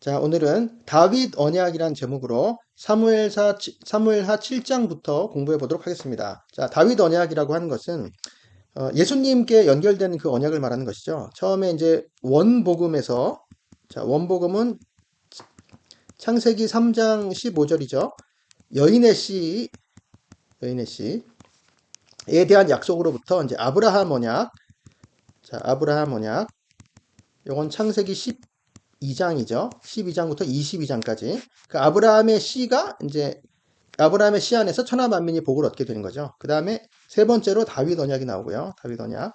자, 오늘은 다윗 언약이란 제목으로 사무엘하 7장부터 공부해 보도록 하겠습니다. 자, 다윗 언약이라고 하는 것은 예수님께 연결된 그 언약을 말하는 것이죠. 처음에 이제 원복음에서 원복음은 창세기 3장 15절이죠. 여인의 씨, 여인의 씨에 대한 약속으로부터 이제 아브라함 언약, 아브라함 언약, 요건 창세기 12장이죠. 12장부터 22장까지. 그 아브라함의 씨가 이제 아브라함의 씨 안에서 천하 만민이 복을 얻게 되는 거죠. 그 다음에 세 번째로 다윗 언약이 나오고요. 다윗 언약.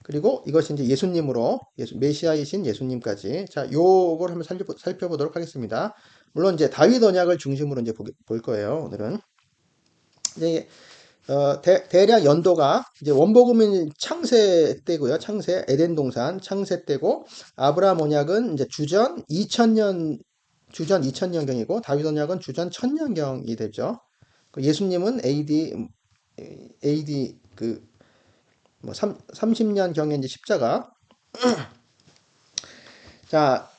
그리고 이것이 이제 예수님으로 메시아이신 예수님까지. 자, 요걸 한번 살펴보도록 하겠습니다. 물론 이제 다윗 언약을 중심으로 이제 볼 거예요. 오늘은. 이제 대략 연도가 이제 원복음은 창세 때고요. 창세 에덴 동산 창세 때고 아브라함 언약은 이제 주전 2000년경이고 다윗 언약은 주전 1000년경이 되죠. 예수님은 AD 뭐 30년 경에 이제 십자가. 자,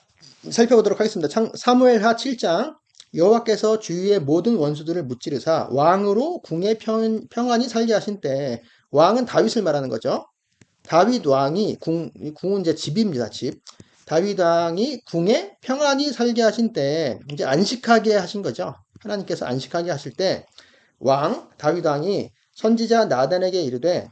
살펴보도록 하겠습니다. 사무엘하 7장. 여호와께서 주위의 모든 원수들을 무찌르사 왕으로 궁에 평안히 살게 하신 때, 왕은 다윗을 말하는 거죠. 다윗 왕이 궁은 이제 집입니다. 집. 다윗 왕이 궁에 평안히 살게 하신 때 이제 안식하게 하신 거죠. 하나님께서 안식하게 하실 때 다윗 왕이 선지자 나단에게 이르되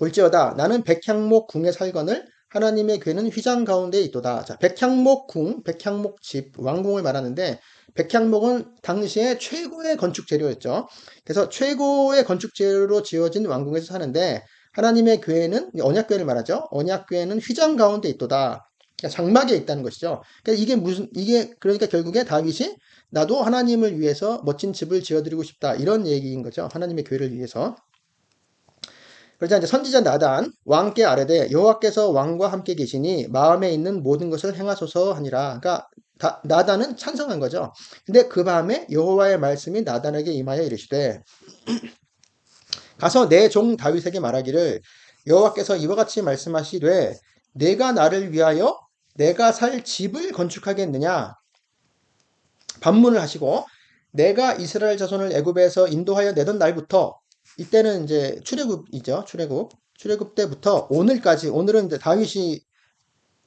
볼지어다 나는 백향목 궁에 살거늘 하나님의 궤는 휘장 가운데 있도다. 자, 백향목 궁, 백향목 집, 왕궁을 말하는데 백향목은 당시에 최고의 건축 재료였죠. 그래서 최고의 건축 재료로 지어진 왕궁에서 사는데 하나님의 궤는 언약궤를 말하죠. 언약궤는 휘장 가운데 있도다. 그러니까 장막에 있다는 것이죠. 그러니까 그러니까 결국에 다윗이 나도 하나님을 위해서 멋진 집을 지어드리고 싶다 이런 얘기인 거죠. 하나님의 궤를 위해서. 그러자 이제 선지자 나단 왕께 아뢰되 여호와께서 왕과 함께 계시니 마음에 있는 모든 것을 행하소서 하니라. 그러니까 나단은 찬성한 거죠. 근데 그 밤에 여호와의 말씀이 나단에게 임하여 이르시되 가서 내 종 다윗에게 말하기를 여호와께서 이와 같이 말씀하시되 내가 나를 위하여 내가 살 집을 건축하겠느냐 반문을 하시고 내가 이스라엘 자손을 애굽에서 인도하여 내던 날부터 이때는 이제 출애굽이죠. 출애굽 때부터 오늘까지 오늘은 이제 다윗이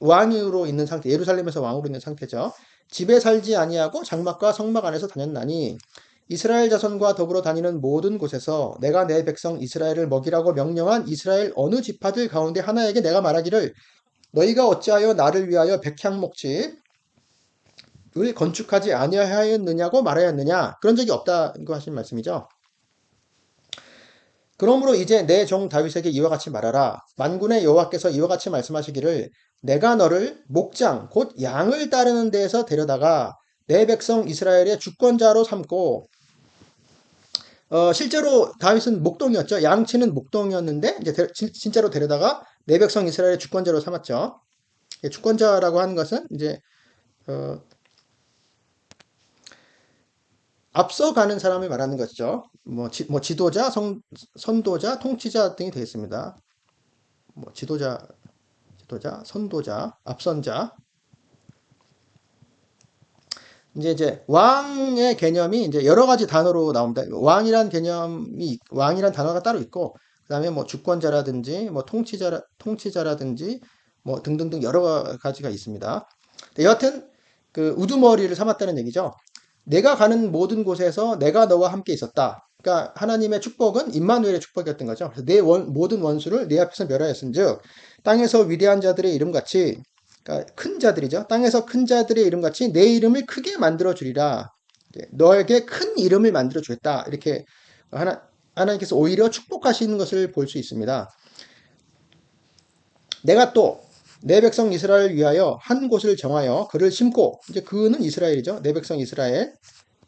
왕으로 있는 상태, 예루살렘에서 왕으로 있는 상태죠. 집에 살지 아니하고 장막과 성막 안에서 다녔나니 이스라엘 자손과 더불어 다니는 모든 곳에서 내가 내 백성 이스라엘을 먹이라고 명령한 이스라엘 어느 지파들 가운데 하나에게 내가 말하기를 너희가 어찌하여 나를 위하여 백향목집을 건축하지 아니하였느냐고 말하였느냐 그런 적이 없다고 하신 말씀이죠. 그러므로 이제 내 종 다윗에게 이와 같이 말하라. 만군의 여호와께서 이와 같이 말씀하시기를 내가 너를 목장 곧 양을 따르는 데에서 데려다가 내 백성 이스라엘의 주권자로 삼고 실제로 다윗은 목동이었죠. 양치는 목동이었는데 이제 진짜로 데려다가 내 백성 이스라엘의 주권자로 삼았죠. 주권자라고 하는 것은 이제 앞서가는 사람을 말하는 것이죠. 지도자, 선도자, 통치자 등이 되겠습니다. 지도자, 선도자, 앞선자. 이제 왕의 개념이 이제 여러 가지 단어로 나옵니다. 왕이란 단어가 따로 있고, 그 다음에 주권자라든지, 통치자라든지, 등등등 여러 가지가 있습니다. 여하튼, 그 우두머리를 삼았다는 얘기죠. 내가 가는 모든 곳에서 내가 너와 함께 있었다. 그러니까 하나님의 축복은 임마누엘의 축복이었던 거죠. 그래서 내 모든 원수를 내 앞에서 멸하였은즉 땅에서 위대한 자들의 이름같이 그러니까 큰 자들이죠. 땅에서 큰 자들의 이름같이 내 이름을 크게 만들어 주리라. 너에게 큰 이름을 만들어 주겠다. 이렇게 하나님께서 오히려 축복하시는 것을 볼 수 있습니다. 내가 또 내 백성 이스라엘을 위하여 한 곳을 정하여 그를 심고 이제 그는 이스라엘이죠. 내 백성 이스라엘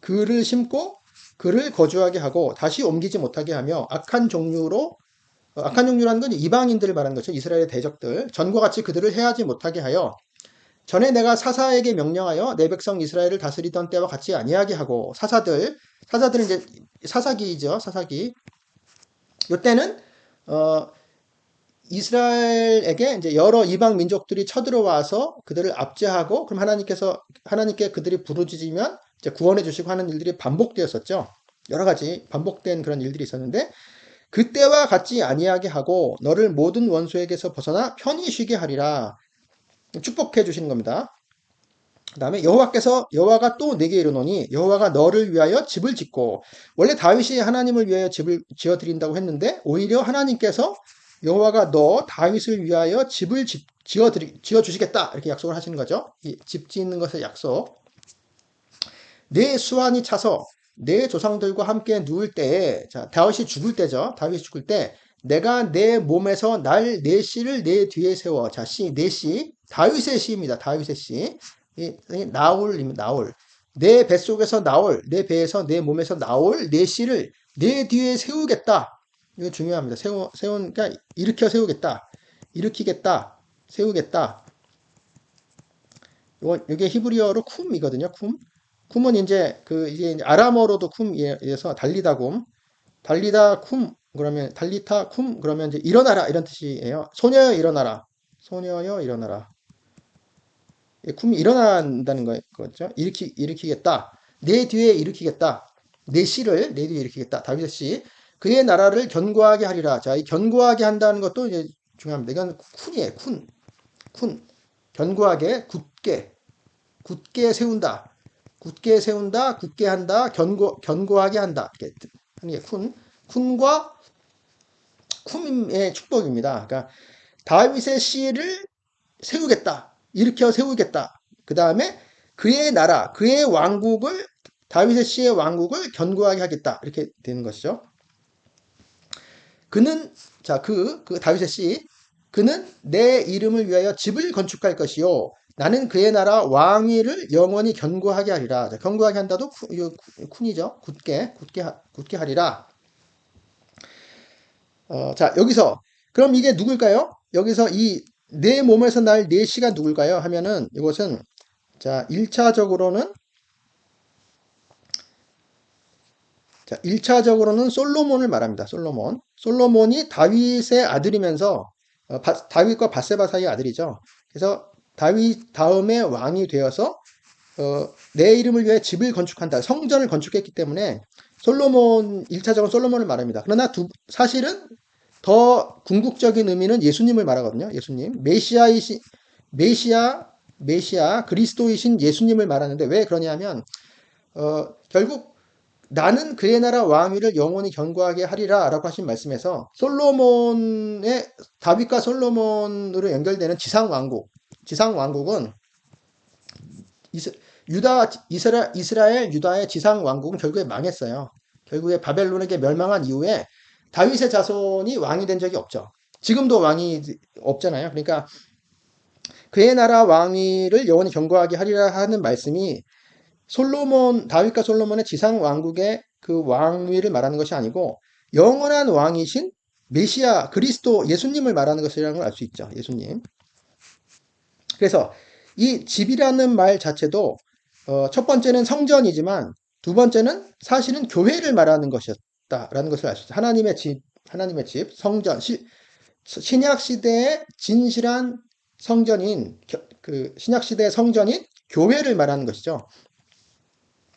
그를 심고 그를 거주하게 하고 다시 옮기지 못하게 하며 악한 종류라는 건 이방인들을 말하는 거죠. 이스라엘의 대적들 전과 같이 그들을 해하지 못하게 하여 전에 내가 사사에게 명령하여 내 백성 이스라엘을 다스리던 때와 같이 아니하게 하고 사사들은 이제 사사기죠. 사사기. 이때는 이스라엘에게 이제 여러 이방 민족들이 쳐들어와서 그들을 압제하고 그럼 하나님께 그들이 부르짖으면 이제 구원해 주시고 하는 일들이 반복되었었죠. 여러 가지 반복된 그런 일들이 있었는데 그때와 같지 아니하게 하고 너를 모든 원수에게서 벗어나 편히 쉬게 하리라. 축복해 주시는 겁니다. 그다음에 여호와가 또 내게 이르노니 여호와가 너를 위하여 집을 짓고 원래 다윗이 하나님을 위하여 집을 지어 드린다고 했는데 오히려 하나님께서 여호와가 너 다윗을 위하여 집을 지어 주시겠다 이렇게 약속을 하시는 거죠. 이 집 짓는 것의 약속. 내 수완이 차서 내 조상들과 함께 누울 때에 자 다윗이 죽을 때죠. 다윗이 죽을 때 내가 내 몸에서 내 씨를 내 뒤에 세워. 자, 내 씨. 다윗의 씨입니다. 다윗의 씨. 나올. 내 뱃속에서 나올, 내 배에서 내 몸에서 나올 내 씨를 내 뒤에 세우겠다. 이거 중요합니다. 그러니까 일으켜 세우겠다. 일으키겠다. 세우겠다. 이게 히브리어로 쿰이거든요. 쿰. 쿰은 이제 아람어로도 쿰이어서 달리다 쿰 그러면 달리타 쿰 그러면 이제 일어나라 이런 뜻이에요. 소녀여 일어나라. 소녀여 일어나라. 쿰이 일어난다는 거죠. 일으키겠다. 내 뒤에 일으키겠다. 내 씨를 내 뒤에 일으키겠다. 다윗의 씨. 그의 나라를 견고하게 하리라. 자, 이 견고하게 한다는 것도 이제 중요합니다. 이건 쿤이에요. 쿤. 견고하게, 굳게 세운다. 굳게 세운다, 굳게 한다, 견고하게 한다. 이렇게 하는 게 쿤과 쿰의 축복입니다. 그러니까 다윗의 씨를 세우겠다. 일으켜 세우겠다. 그 다음에 그의 나라, 그의 왕국을 다윗의 씨의 왕국을 견고하게 하겠다. 이렇게 되는 것이죠. 그는 그 다윗의 씨 그는 내 이름을 위하여 집을 건축할 것이요 나는 그의 나라 왕위를 영원히 견고하게 하리라. 자, 견고하게 한다도 쿤이죠. 굳게 하리라. 자, 여기서 그럼 이게 누굴까요? 여기서 이 내 몸에서 날 내 씨가 누굴까요? 하면은 이것은 자, 1차적으로는 솔로몬을 말합니다. 솔로몬이 다윗의 아들이면서 다윗과 바세바 사이의 아들이죠. 그래서 다윗 다음에 왕이 되어서 내 이름을 위해 집을 건축한다. 성전을 건축했기 때문에 1차적으로 솔로몬을 말합니다. 그러나 사실은 더 궁극적인 의미는 예수님을 말하거든요. 예수님. 메시아, 그리스도이신 예수님을 말하는데 왜 그러냐면, 결국 나는 그의 나라 왕위를 영원히 견고하게 하리라 라고 하신 말씀에서 다윗과 솔로몬으로 연결되는 지상왕국은 이스라엘, 유다의 지상왕국은 결국에 망했어요. 결국에 바벨론에게 멸망한 이후에 다윗의 자손이 왕이 된 적이 없죠. 지금도 왕이 없잖아요. 그러니까 그의 나라 왕위를 영원히 견고하게 하리라 하는 말씀이 다윗과 솔로몬의 지상 왕국의 그 왕위를 말하는 것이 아니고 영원한 왕이신 메시아, 그리스도, 예수님을 말하는 것이라는 걸 알 수 있죠. 예수님. 그래서 이 집이라는 말 자체도 첫 번째는 성전이지만 두 번째는 사실은 교회를 말하는 것이었다라는 것을 알 수 있어요. 하나님의 집, 성전, 신약 시대의 진실한 성전인 신약 시대의 성전인 교회를 말하는 것이죠.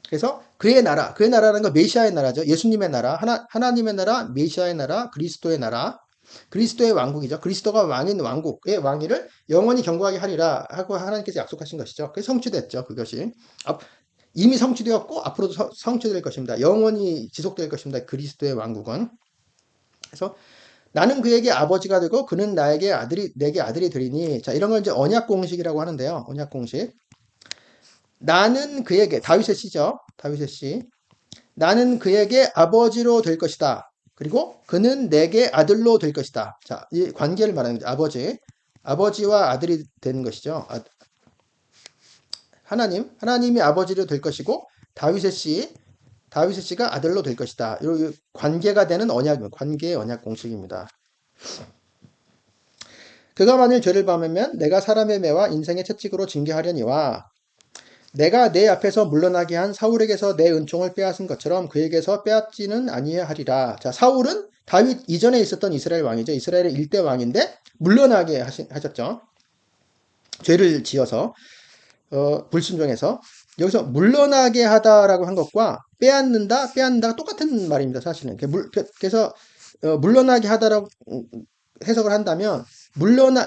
그래서 그의 나라는 건 메시아의 나라죠. 예수님의 나라, 하나님의 나라, 메시아의 나라, 그리스도의 나라, 그리스도의 왕국이죠. 그리스도가 왕인 왕국의 왕위를 영원히 견고하게 하리라 하고 하나님께서 약속하신 것이죠. 그게 성취됐죠. 그것이 이미 성취되었고 앞으로도 성취될 것입니다. 영원히 지속될 것입니다. 그리스도의 왕국은. 그래서 나는 그에게 아버지가 되고 그는 내게 아들이 되리니. 자, 이런 걸 이제 언약 공식이라고 하는데요. 언약 공식. 나는 그에게 다윗의 씨죠. 다윗의 씨. 나는 그에게 아버지로 될 것이다. 그리고 그는 내게 아들로 될 것이다. 자, 이 관계를 말하는 거죠. 아버지와 아들이 되는 것이죠. 하나님이 아버지로 될 것이고 다윗의 씨가 아들로 될 것이다. 이 관계가 되는 관계의 언약 공식입니다. 그가 만일 죄를 범하면 내가 사람의 매와 인생의 채찍으로 징계하려니와 내가 내 앞에서 물러나게 한 사울에게서 내 은총을 빼앗은 것처럼 그에게서 빼앗지는 아니하리라. 자, 사울은 다윗 이전에 있었던 이스라엘 왕이죠. 이스라엘의 일대 왕인데 물러나게 하셨죠. 죄를 지어서 불순종해서. 여기서 물러나게 하다라고 한 것과 빼앗는다가 똑같은 말입니다. 사실은. 그래서 물러나게 하다라고 해석을 한다면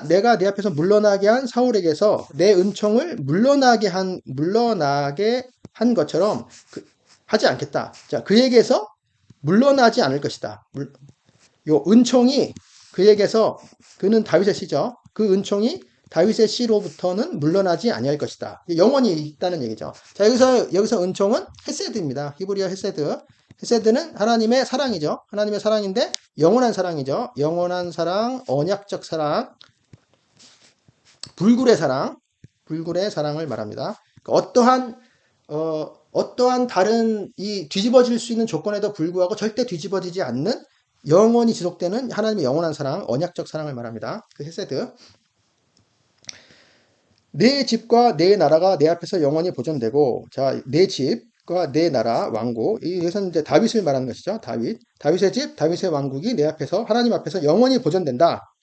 내가 내 앞에서 물러나게 한 사울에게서 내 은총을 물러나게 한 것처럼 하지 않겠다. 자, 그에게서 물러나지 않을 것이다. 요 은총이 그에게서, 그는 다윗의 씨죠. 그 은총이 다윗의 씨로부터는 물러나지 아니할 것이다. 영원히 있다는 얘기죠. 자, 여기서 은총은 헤세드입니다. 히브리어 헤세드. 헤세드는 하나님의 사랑이죠. 하나님의 사랑인데 영원한 사랑이죠. 영원한 사랑, 언약적 사랑, 불굴의 사랑을 말합니다. 어떠한 다른 이 뒤집어질 수 있는 조건에도 불구하고 절대 뒤집어지지 않는 영원히 지속되는 하나님의 영원한 사랑, 언약적 사랑을 말합니다. 그 헤세드. 내 집과 내 나라가 내 앞에서 영원히 보존되고, 자, 내 집과 내 나라, 왕국. 여기서는 이제 다윗을 말하는 것이죠. 다윗의 집, 다윗의 왕국이 내 앞에서, 하나님 앞에서 영원히 보존된다.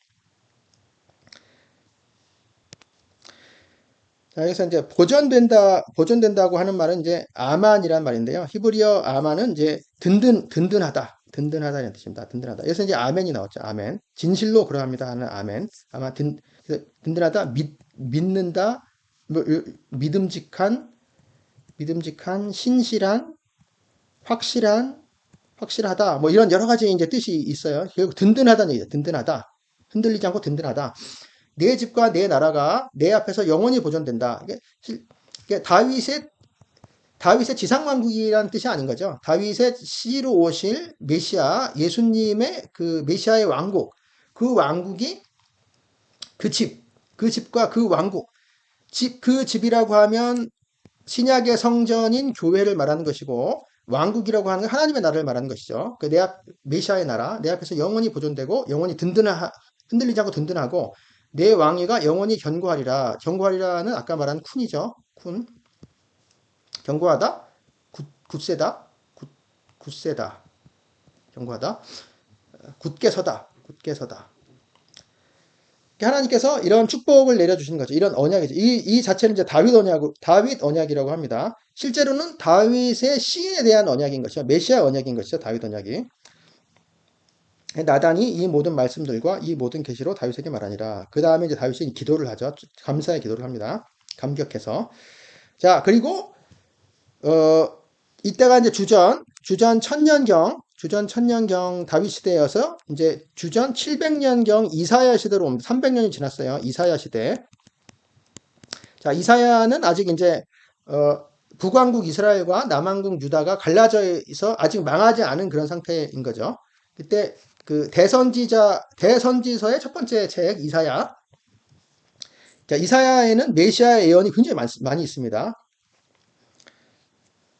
자, 여기서 이제 보존된다고 하는 말은 이제 아만이란 말인데요. 히브리어 아만은 이제 든든하다. 든든하다는 뜻입니다. 든든하다. 여기서 이제 아멘이 나왔죠. 아멘. 진실로 그러합니다 하는 아멘. 든든하다, 믿는다, 뭐, 믿음직한, 신실한, 확실하다. 뭐 이런 여러 가지 이제 뜻이 있어요. 결국 든든하다는 얘기죠. 든든하다. 흔들리지 않고 든든하다. 내 집과 내 나라가 내 앞에서 영원히 보존된다. 이게 다윗의 지상왕국이라는 뜻이 아닌 거죠. 다윗의 씨로 오실 메시아, 예수님의 그 메시아의 왕국, 그 왕국이 그 집과 그 왕국, 그 집이라고 하면 신약의 성전인 교회를 말하는 것이고, 왕국이라고 하는 건 하나님의 나라를 말하는 것이죠. 메시아의 나라, 내 앞에서 영원히 보존되고, 영원히 흔들리지 않고 든든하고, 내 왕위가 영원히 견고하리라. 견고하리라는 아까 말한 쿤이죠. 쿤. 견고하다, 굳세다, 굳세다, 견고하다, 굳게 서다. 하나님께서 이런 축복을 내려주시는 거죠. 이런 언약이죠. 이 자체는 이제 다윗 언약이라고 합니다. 실제로는 다윗의 시인에 대한 언약인 것이죠. 메시아 언약인 것이죠. 다윗 언약이. 나단이 이 모든 말씀들과 이 모든 계시로 다윗에게 말하니라. 그 다음에 이제 다윗이 기도를 하죠. 감사의 기도를 합니다. 감격해서. 자, 그리고 이때가 이제 주전 천년경 다윗 시대여서 이제 주전 700년경 이사야 시대로 옵니다. 300년이 지났어요. 이사야 시대. 자, 이사야는 아직 이제 북왕국 이스라엘과 남왕국 유다가 갈라져 있어 아직 망하지 않은 그런 상태인 거죠. 그때 그 대선지서의 첫 번째 책 이사야. 자, 이사야에는 메시아의 예언이 굉장히 많이 있습니다.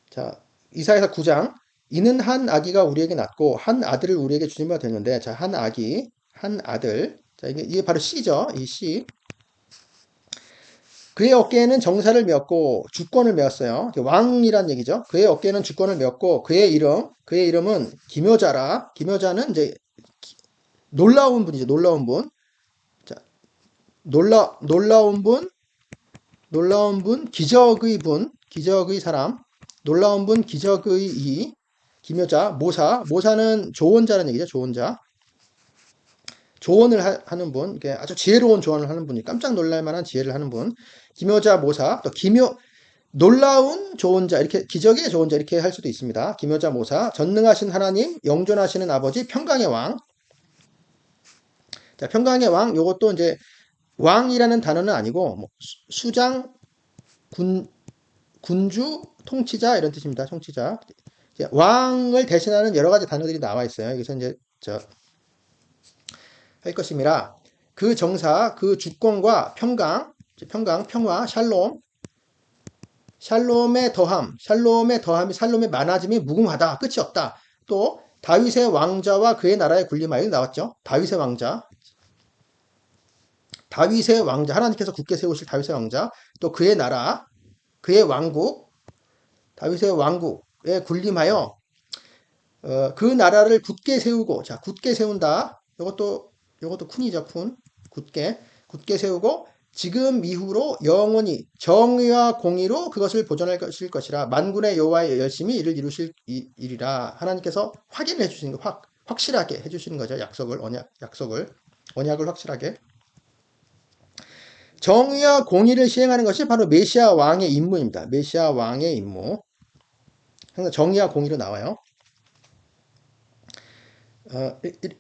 자, 이사야서 9장. 이는 한 아기가 우리에게 낳고 한 아들을 우리에게 주니까 되는데, 자, 한 아들. 자, 이게 바로 씨죠. 이 씨. 그의 어깨에는 정사를 메었고 주권을 메었어요. 왕이란 얘기죠. 그의 어깨에는 주권을 메었고 그의 이름은 기묘자라. 기묘자는 이제 놀라운 분이죠. 놀라운 분. 자, 놀라운 분, 기적의 사람. 놀라운 분, 기적의 이. 기묘자, 모사는 조언자라는 얘기죠. 조언을 하는 분, 이게 아주 지혜로운 조언을 하는 분이 깜짝 놀랄 만한 지혜를 하는 분. 기묘자, 모사, 또 놀라운 조언자, 이렇게 기적의 조언자 이렇게 할 수도 있습니다. 기묘자, 모사, 전능하신 하나님, 영존하시는 아버지, 평강의 왕. 자, 평강의 왕, 요것도 이제 왕이라는 단어는 아니고 뭐 수장, 군주, 통치자 이런 뜻입니다. 통치자. 왕을 대신하는 여러 가지 단어들이 나와 있어요. 여기서 이제 할 것임이라. 그 정사, 그 주권과 평강, 평화, 샬롬의 더함이 많아짐이 무궁하다. 끝이 없다. 또 다윗의 왕자와 그의 나라의 군림하여 나왔죠. 다윗의 왕자, 하나님께서 굳게 세우실 다윗의 왕자, 또 그의 나라, 그의 왕국, 다윗의 왕국에 군림하여 그 나라를 굳게 세우고, 자, 굳게 세운다. 요것도 쿤이죠, 쿤. 굳게 세우고, 지금 이후로 영원히 정의와 공의로 그것을 보존할 것이라 만군의 여호와의 열심히 이를 이루시리라. 하나님께서 확인해 주시는 거, 확실하게 해 주시는 거죠. 언약을 확실하게. 정의와 공의를 시행하는 것이 바로 메시아 왕의 임무입니다. 메시아 왕의 임무. 항상 정의와 공의로 나와요.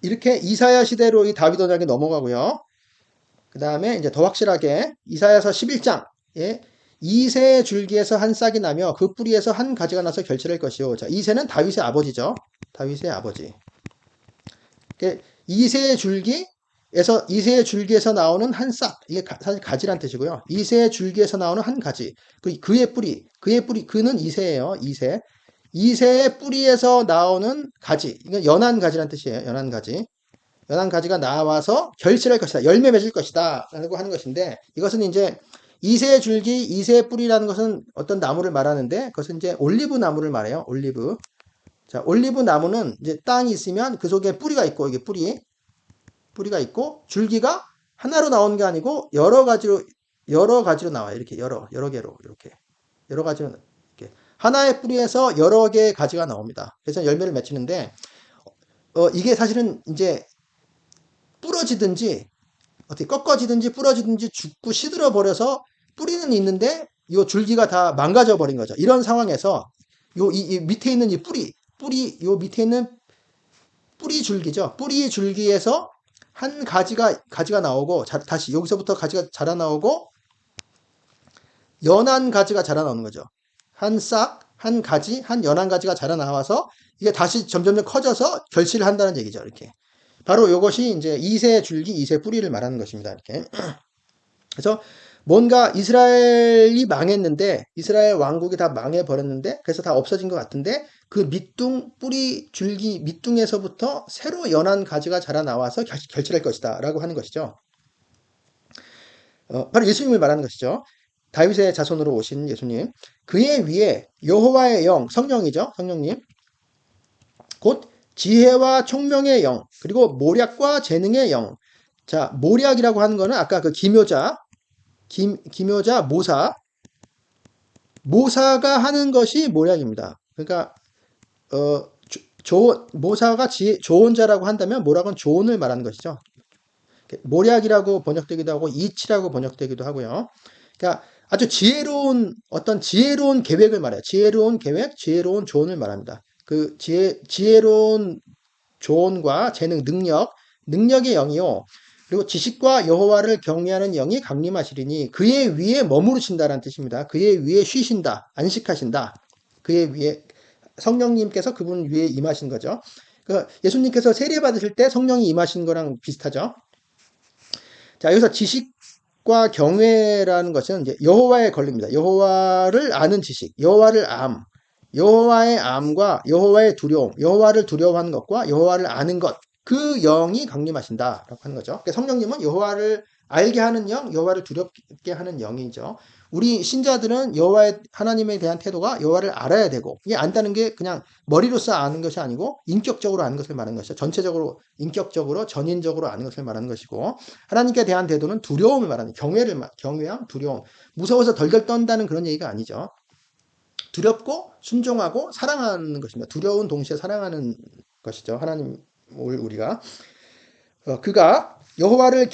이렇게 이사야 시대로 이 다윗 언약이 넘어가고요. 그 다음에 이제 더 확실하게 이사야서 11장, 예, 이새의 줄기에서 한 싹이 나며 그 뿌리에서 한 가지가 나서 결실할 것이요. 자, 이새는 다윗의 아버지죠. 다윗의 아버지. 이새의 줄기에서 나오는 한 싹, 이게 사실 가지란 뜻이고요. 이새의 줄기에서 나오는 한 가지, 그의 뿌리, 그는 이새예요. 이새의 뿌리에서 나오는 가지, 이건 연한 가지란 뜻이에요. 연한 가지가 나와서 결실할 것이다. 열매 맺을 것이다. 라고 하는 것인데, 이것은 이제 이새의 줄기, 이새의 뿌리라는 것은 어떤 나무를 말하는데, 그것은 이제 올리브 나무를 말해요. 올리브. 자, 올리브 나무는 이제 땅이 있으면 그 속에 뿌리가 있고, 이게 뿌리가 있고, 줄기가 하나로 나오는 게 아니고, 여러 가지로 나와요. 이렇게 여러 개로, 이렇게. 여러 가지로, 이렇게. 하나의 뿌리에서 여러 개의 가지가 나옵니다. 그래서 열매를 맺히는데, 이게 사실은 이제 부러지든지 어떻게 꺾어지든지 부러지든지 죽고 시들어 버려서 뿌리는 있는데 이 줄기가 다 망가져 버린 거죠. 이런 상황에서 이 밑에 있는 이 요 밑에 있는 뿌리 줄기죠. 뿌리 줄기에서 한 가지가 나오고 다시 여기서부터 가지가 자라 나오고 연한 가지가 자라 나오는 거죠. 한 연한 가지가 자라 나와서 이게 다시 점점 커져서 결실을 한다는 얘기죠. 이렇게. 바로 이것이 이제 이새 줄기, 이새 뿌리를 말하는 것입니다. 이렇게. 그래서 뭔가 이스라엘이 망했는데, 이스라엘 왕국이 다 망해버렸는데, 그래서 다 없어진 것 같은데, 그 뿌리, 줄기, 밑둥에서부터 새로 연한 가지가 자라나와서 결실할 것이다. 라고 하는 것이죠. 바로 예수님을 말하는 것이죠. 다윗의 자손으로 오신 예수님. 그의 위에 여호와의 영, 성령이죠. 성령님. 곧 지혜와 총명의 영, 그리고 모략과 재능의 영. 자, 모략이라고 하는 거는 아까 그 기묘자, 모사가 하는 것이 모략입니다. 그러니까, 모사가 좋은 자라고 한다면 모략은 조언을 말하는 것이죠. 모략이라고 번역되기도 하고, 이치라고 번역되기도 하고요. 그러니까 아주 지혜로운 계획을 말해요. 지혜로운 계획, 지혜로운 조언을 말합니다. 그 지혜로운 조언과 재능, 능력의 영이요. 그리고 지식과 여호와를 경외하는 영이 강림하시리니 그의 위에 머무르신다라는 뜻입니다. 그의 위에 쉬신다, 안식하신다. 그의 위에 성령님께서 그분 위에 임하신 거죠. 그러니까 예수님께서 세례 받으실 때 성령이 임하신 거랑 비슷하죠. 자, 여기서 지식과 경외라는 것은 이제 여호와의 권리입니다. 여호와를 아는 지식, 여호와의 암과 여호와의 두려움, 여호와를 두려워하는 것과 여호와를 아는 것, 그 영이 강림하신다라고 하는 거죠. 그러니까 성령님은 여호와를 알게 하는 영, 여호와를 두렵게 하는 영이죠. 우리 신자들은 하나님에 대한 태도가 여호와를 알아야 되고, 이게 안다는 게 그냥 머리로서 아는 것이 아니고 인격적으로 아는 것을 말하는 것이죠. 전체적으로, 인격적으로, 전인적으로 아는 것을 말하는 것이고, 하나님께 대한 태도는 두려움을 말하는, 경외함, 두려움, 무서워서 덜덜 떤다는 그런 얘기가 아니죠. 두렵고 순종하고 사랑하는 것입니다. 두려운 동시에 사랑하는 것이죠. 하나님을 우리가 그가 여호와를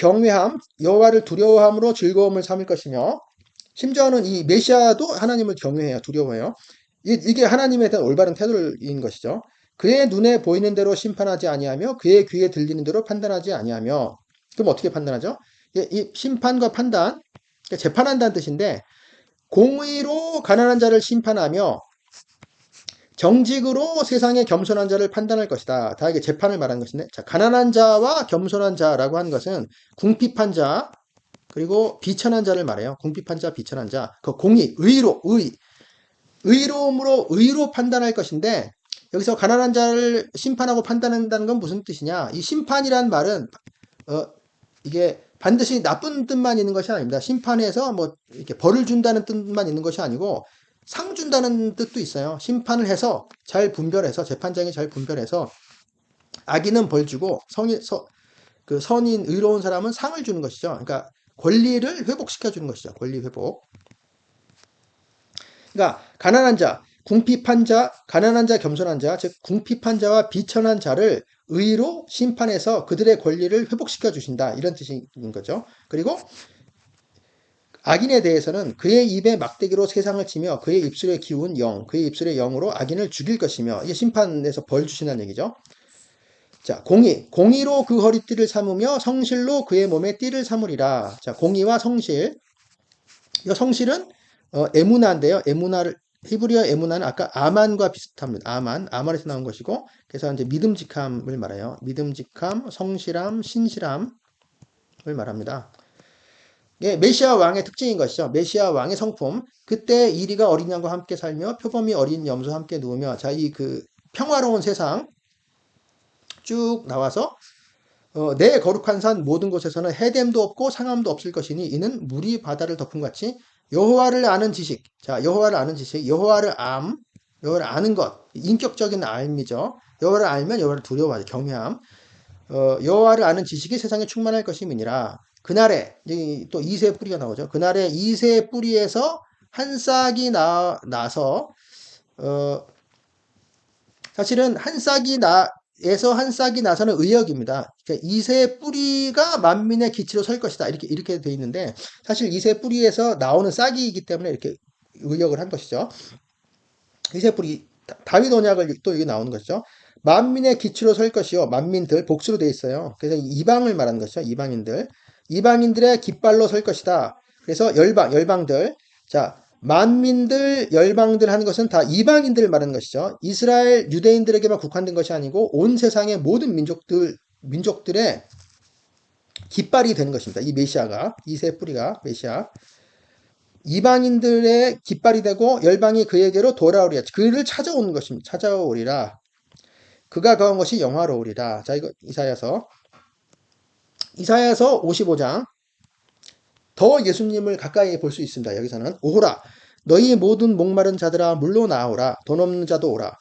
여호와를 두려워함으로 즐거움을 삼을 것이며, 심지어는 이 메시아도 하나님을 경외해요. 두려워해요. 이게 하나님에 대한 올바른 태도인 것이죠. 그의 눈에 보이는 대로 심판하지 아니하며 그의 귀에 들리는 대로 판단하지 아니하며. 그럼 어떻게 판단하죠? 이 심판과 판단, 재판한다는 뜻인데, 공의로 가난한 자를 심판하며 정직으로 세상의 겸손한 자를 판단할 것이다. 다 이게 재판을 말하는 것인데, 자, 가난한 자와 겸손한 자라고 하는 것은 궁핍한 자, 그리고 비천한 자를 말해요. 궁핍한 자, 비천한 자. 그 의로움으로 판단할 것인데, 여기서 가난한 자를 심판하고 판단한다는 건 무슨 뜻이냐? 이 심판이란 말은, 이게 반드시 나쁜 뜻만 있는 것이 아닙니다. 심판에서 뭐 이렇게 벌을 준다는 뜻만 있는 것이 아니고, 상 준다는 뜻도 있어요. 심판을 해서 잘 분별해서, 재판장이 잘 분별해서 악인은 벌 주고 그 선인 의로운 사람은 상을 주는 것이죠. 그러니까 권리를 회복시켜 주는 것이죠. 권리 회복. 그러니까 가난한 자, 궁핍한 자, 가난한 자, 겸손한 자, 즉 궁핍한 자와 비천한 자를 의로 심판해서 그들의 권리를 회복시켜 주신다. 이런 뜻인 거죠. 그리고 악인에 대해서는 그의 입에 막대기로 세상을 치며 그의 입술에 기운 영, 그의 입술의 영으로 악인을 죽일 것이며, 이게 심판에서 벌 주신다는 얘기죠. 자, 공의로 그 허리띠를 삼으며 성실로 그의 몸에 띠를 삼으리라. 자, 공의와 성실. 이 성실은 에무나인데요. 에무나를 히브리어 에무나는 아까 아만과 비슷합니다. 아만에서 나온 것이고, 그래서 이제 믿음직함을 말해요. 믿음직함, 성실함, 신실함을 말합니다. 예, 메시아 왕의 특징인 것이죠. 메시아 왕의 성품. 그때 이리가 어린 양과 함께 살며 표범이 어린 염소와 함께 누우며, 자, 이 그 평화로운 세상 쭉 나와서 내 거룩한 산 모든 곳에서는 해됨도 없고 상함도 없을 것이니 이는 물이 바다를 덮은 같이 여호와를 아는 지식. 자, 여호와를 아는 지식. 여호와를 아는 것. 인격적인 알미죠. 여호와를 알면 여호와를 두려워하죠. 경외함. 여호와를 아는 지식이 세상에 충만할 것임이니라. 그날에 또 이새의 뿌리가 나오죠. 그날에 이새의 뿌리에서 한 싹이 나서 사실은 에서 한 싹이 나서는 의역입니다. 그러니까 이새의 뿌리가 만민의 기치로 설 것이다. 이렇게 돼 있는데, 사실 이새 뿌리에서 나오는 싹이기 때문에 이렇게 의역을 한 것이죠. 이새 뿌리, 다윗 언약을 또 이게 나오는 것이죠. 만민의 기치로 설 것이요. 만민들, 복수로 돼 있어요. 그래서 이방을 말하는 것이죠. 이방인들. 이방인들의 깃발로 설 것이다. 그래서 열방들. 자, 만민들, 열방들 하는 것은 다 이방인들을 말하는 것이죠. 이스라엘 유대인들에게만 국한된 것이 아니고 온 세상의 모든 민족들의 깃발이 되는 것입니다. 이 메시아가, 이새 뿌리가 메시아. 이방인들의 깃발이 되고 열방이 그에게로 돌아오리라. 그를 찾아오는 것입니다. 찾아오리라. 그가 거한 것이 영화로우리라. 자, 이거 이사야서 55장. 더 예수님을 가까이 볼 수 있습니다. 여기서는 오호라 너희 모든 목마른 자들아 물로 나오라. 돈 없는 자도 오라.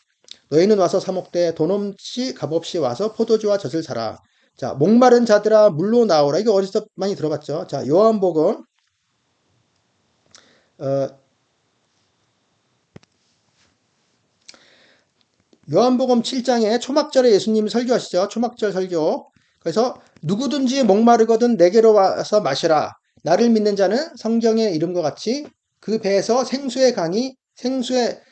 너희는 와서 사 먹되 돈 없이 값없이 와서 포도주와 젖을 사라. 자, 목마른 자들아 물로 나오라. 이거 어디서 많이 들어봤죠? 자, 요한복음 요한복음 7장에 초막절에 예수님이 설교하시죠. 초막절 설교. 그래서 누구든지 목마르거든 내게로 와서 마시라. 나를 믿는 자는 성경의 이름과 같이 그 배에서 생수의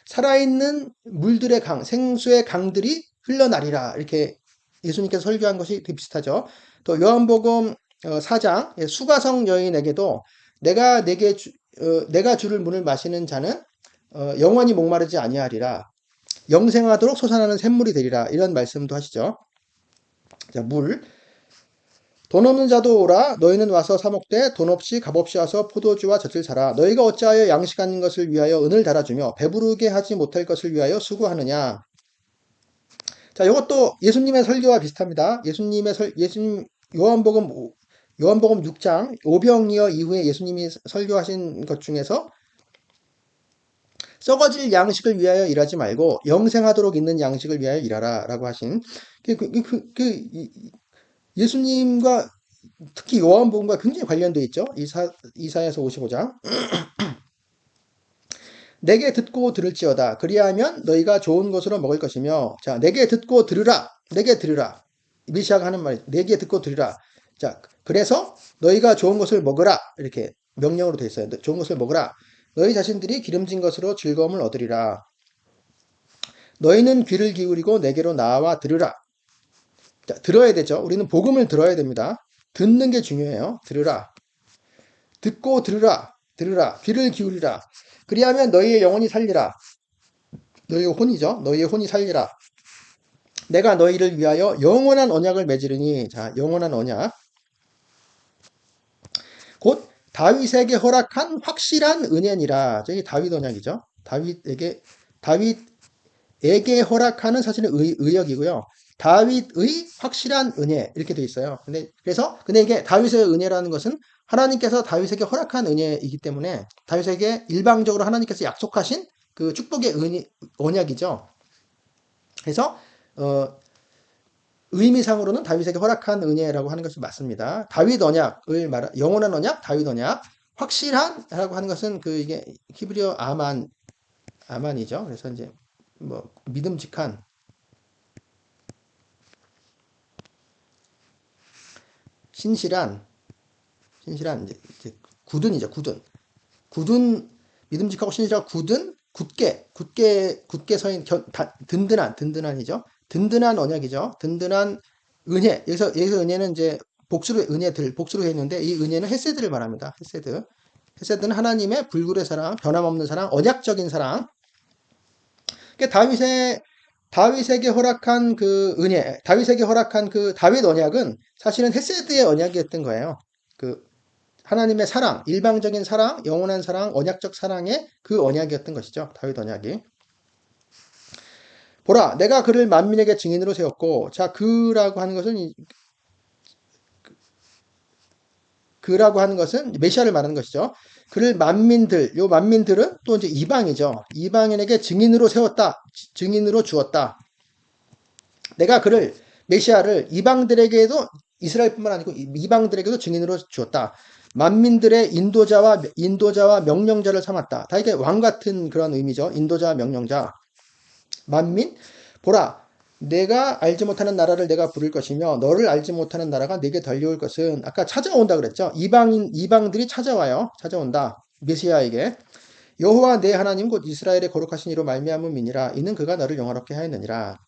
살아있는 물들의 생수의 강들이 흘러나리라. 이렇게 예수님께서 설교한 것이 비슷하죠. 또 요한복음 4장 수가성 여인에게도 내가 주를 물을 마시는 자는 영원히 목마르지 아니하리라. 영생하도록 솟아나는 샘물이 되리라. 이런 말씀도 하시죠. 자, 물. 돈 없는 자도 오라. 너희는 와서 사 먹되 돈 없이 값없이 와서 포도주와 젖을 사라. 너희가 어찌하여 양식 아닌 것을 위하여 은을 달아주며 배부르게 하지 못할 것을 위하여 수고하느냐. 자, 이것도 예수님의 설교와 비슷합니다. 요한복음 6장 오병이어 이후에 예수님이 설교하신 것 중에서 썩어질 양식을 위하여 일하지 말고 영생하도록 있는 양식을 위하여 일하라 라고 하신 예수님과 특히 요한복음과 굉장히 관련되어 있죠. 이사야서 55장. 내게 듣고 들을지어다. 그리하면 너희가 좋은 것으로 먹을 것이며, 자, 내게 듣고 들으라. 내게 들으라. 메시아가 하는 말이 내게 듣고 들으라. 자, 그래서 너희가 좋은 것을 먹으라. 이렇게 명령으로 되어 있어요. 좋은 것을 먹으라. 너희 자신들이 기름진 것으로 즐거움을 얻으리라. 너희는 귀를 기울이고 내게로 나와 들으라. 자, 들어야 되죠. 우리는 복음을 들어야 됩니다. 듣는 게 중요해요. 들으라. 듣고 들으라. 귀를 기울이라. 그리하면 너희의 영혼이 살리라. 너희의 혼이죠. 너희의 혼이 살리라. 내가 너희를 위하여 영원한 언약을 맺으리니. 자, 영원한 언약. 곧 다윗에게 허락한 확실한 은혜니라. 저기 다윗 언약이죠. 다윗에게 허락하는 사실은 의역이고요. 다윗의 확실한 은혜 이렇게 돼 있어요. 근데 이게 다윗의 은혜라는 것은 하나님께서 다윗에게 허락한 은혜이기 때문에 다윗에게 일방적으로 하나님께서 약속하신 그 축복의 언약이죠. 그래서 의미상으로는 다윗에게 허락한 은혜라고 하는 것이 맞습니다. 다윗 언약을 영원한 언약, 다윗 언약, 확실한라고 하는 것은 그 이게 히브리어 아만이죠. 그래서 이제 뭐 믿음직한, 신실한, 이제 굳은이죠. 굳은 믿음직하고 신실하고 굳게 서인 든든한이죠. 든든한 언약이죠. 든든한 은혜. 여기서 은혜는 이제 복수로 했는데 이 은혜는 헤세드를 말합니다. 헤세드는 하나님의 불굴의 사랑, 변함없는 사랑, 언약적인 사랑. 그러니까 다윗에게 허락한 그 은혜, 다윗에게 허락한 그 다윗 언약은 사실은 헤세드의 언약이었던 거예요. 그 하나님의 사랑, 일방적인 사랑, 영원한 사랑, 언약적 사랑의 그 언약이었던 것이죠. 다윗 언약이. 보라, 내가 그를 만민에게 증인으로 세웠고, 자, 그라고 하는 것은 메시아를 말하는 것이죠. 그를 요 만민들은 또 이제 이방이죠. 이방인에게 증인으로 세웠다. 증인으로 주었다. 내가 메시아를 이방들에게도, 이스라엘뿐만 아니고 이방들에게도 증인으로 주었다. 만민들의 인도자와 명령자를 삼았다. 다 이게 왕 같은 그런 의미죠. 인도자와 명령자. 만민, 보라, 내가 알지 못하는 나라를 내가 부를 것이며 너를 알지 못하는 나라가 내게 달려올 것은, 아까 찾아온다 그랬죠. 이방들이 찾아온다. 메시아에게. 여호와 내 하나님 곧 이스라엘의 거룩하신 이로 말미암음이니라. 이는 그가 너를 영화롭게 하였느니라.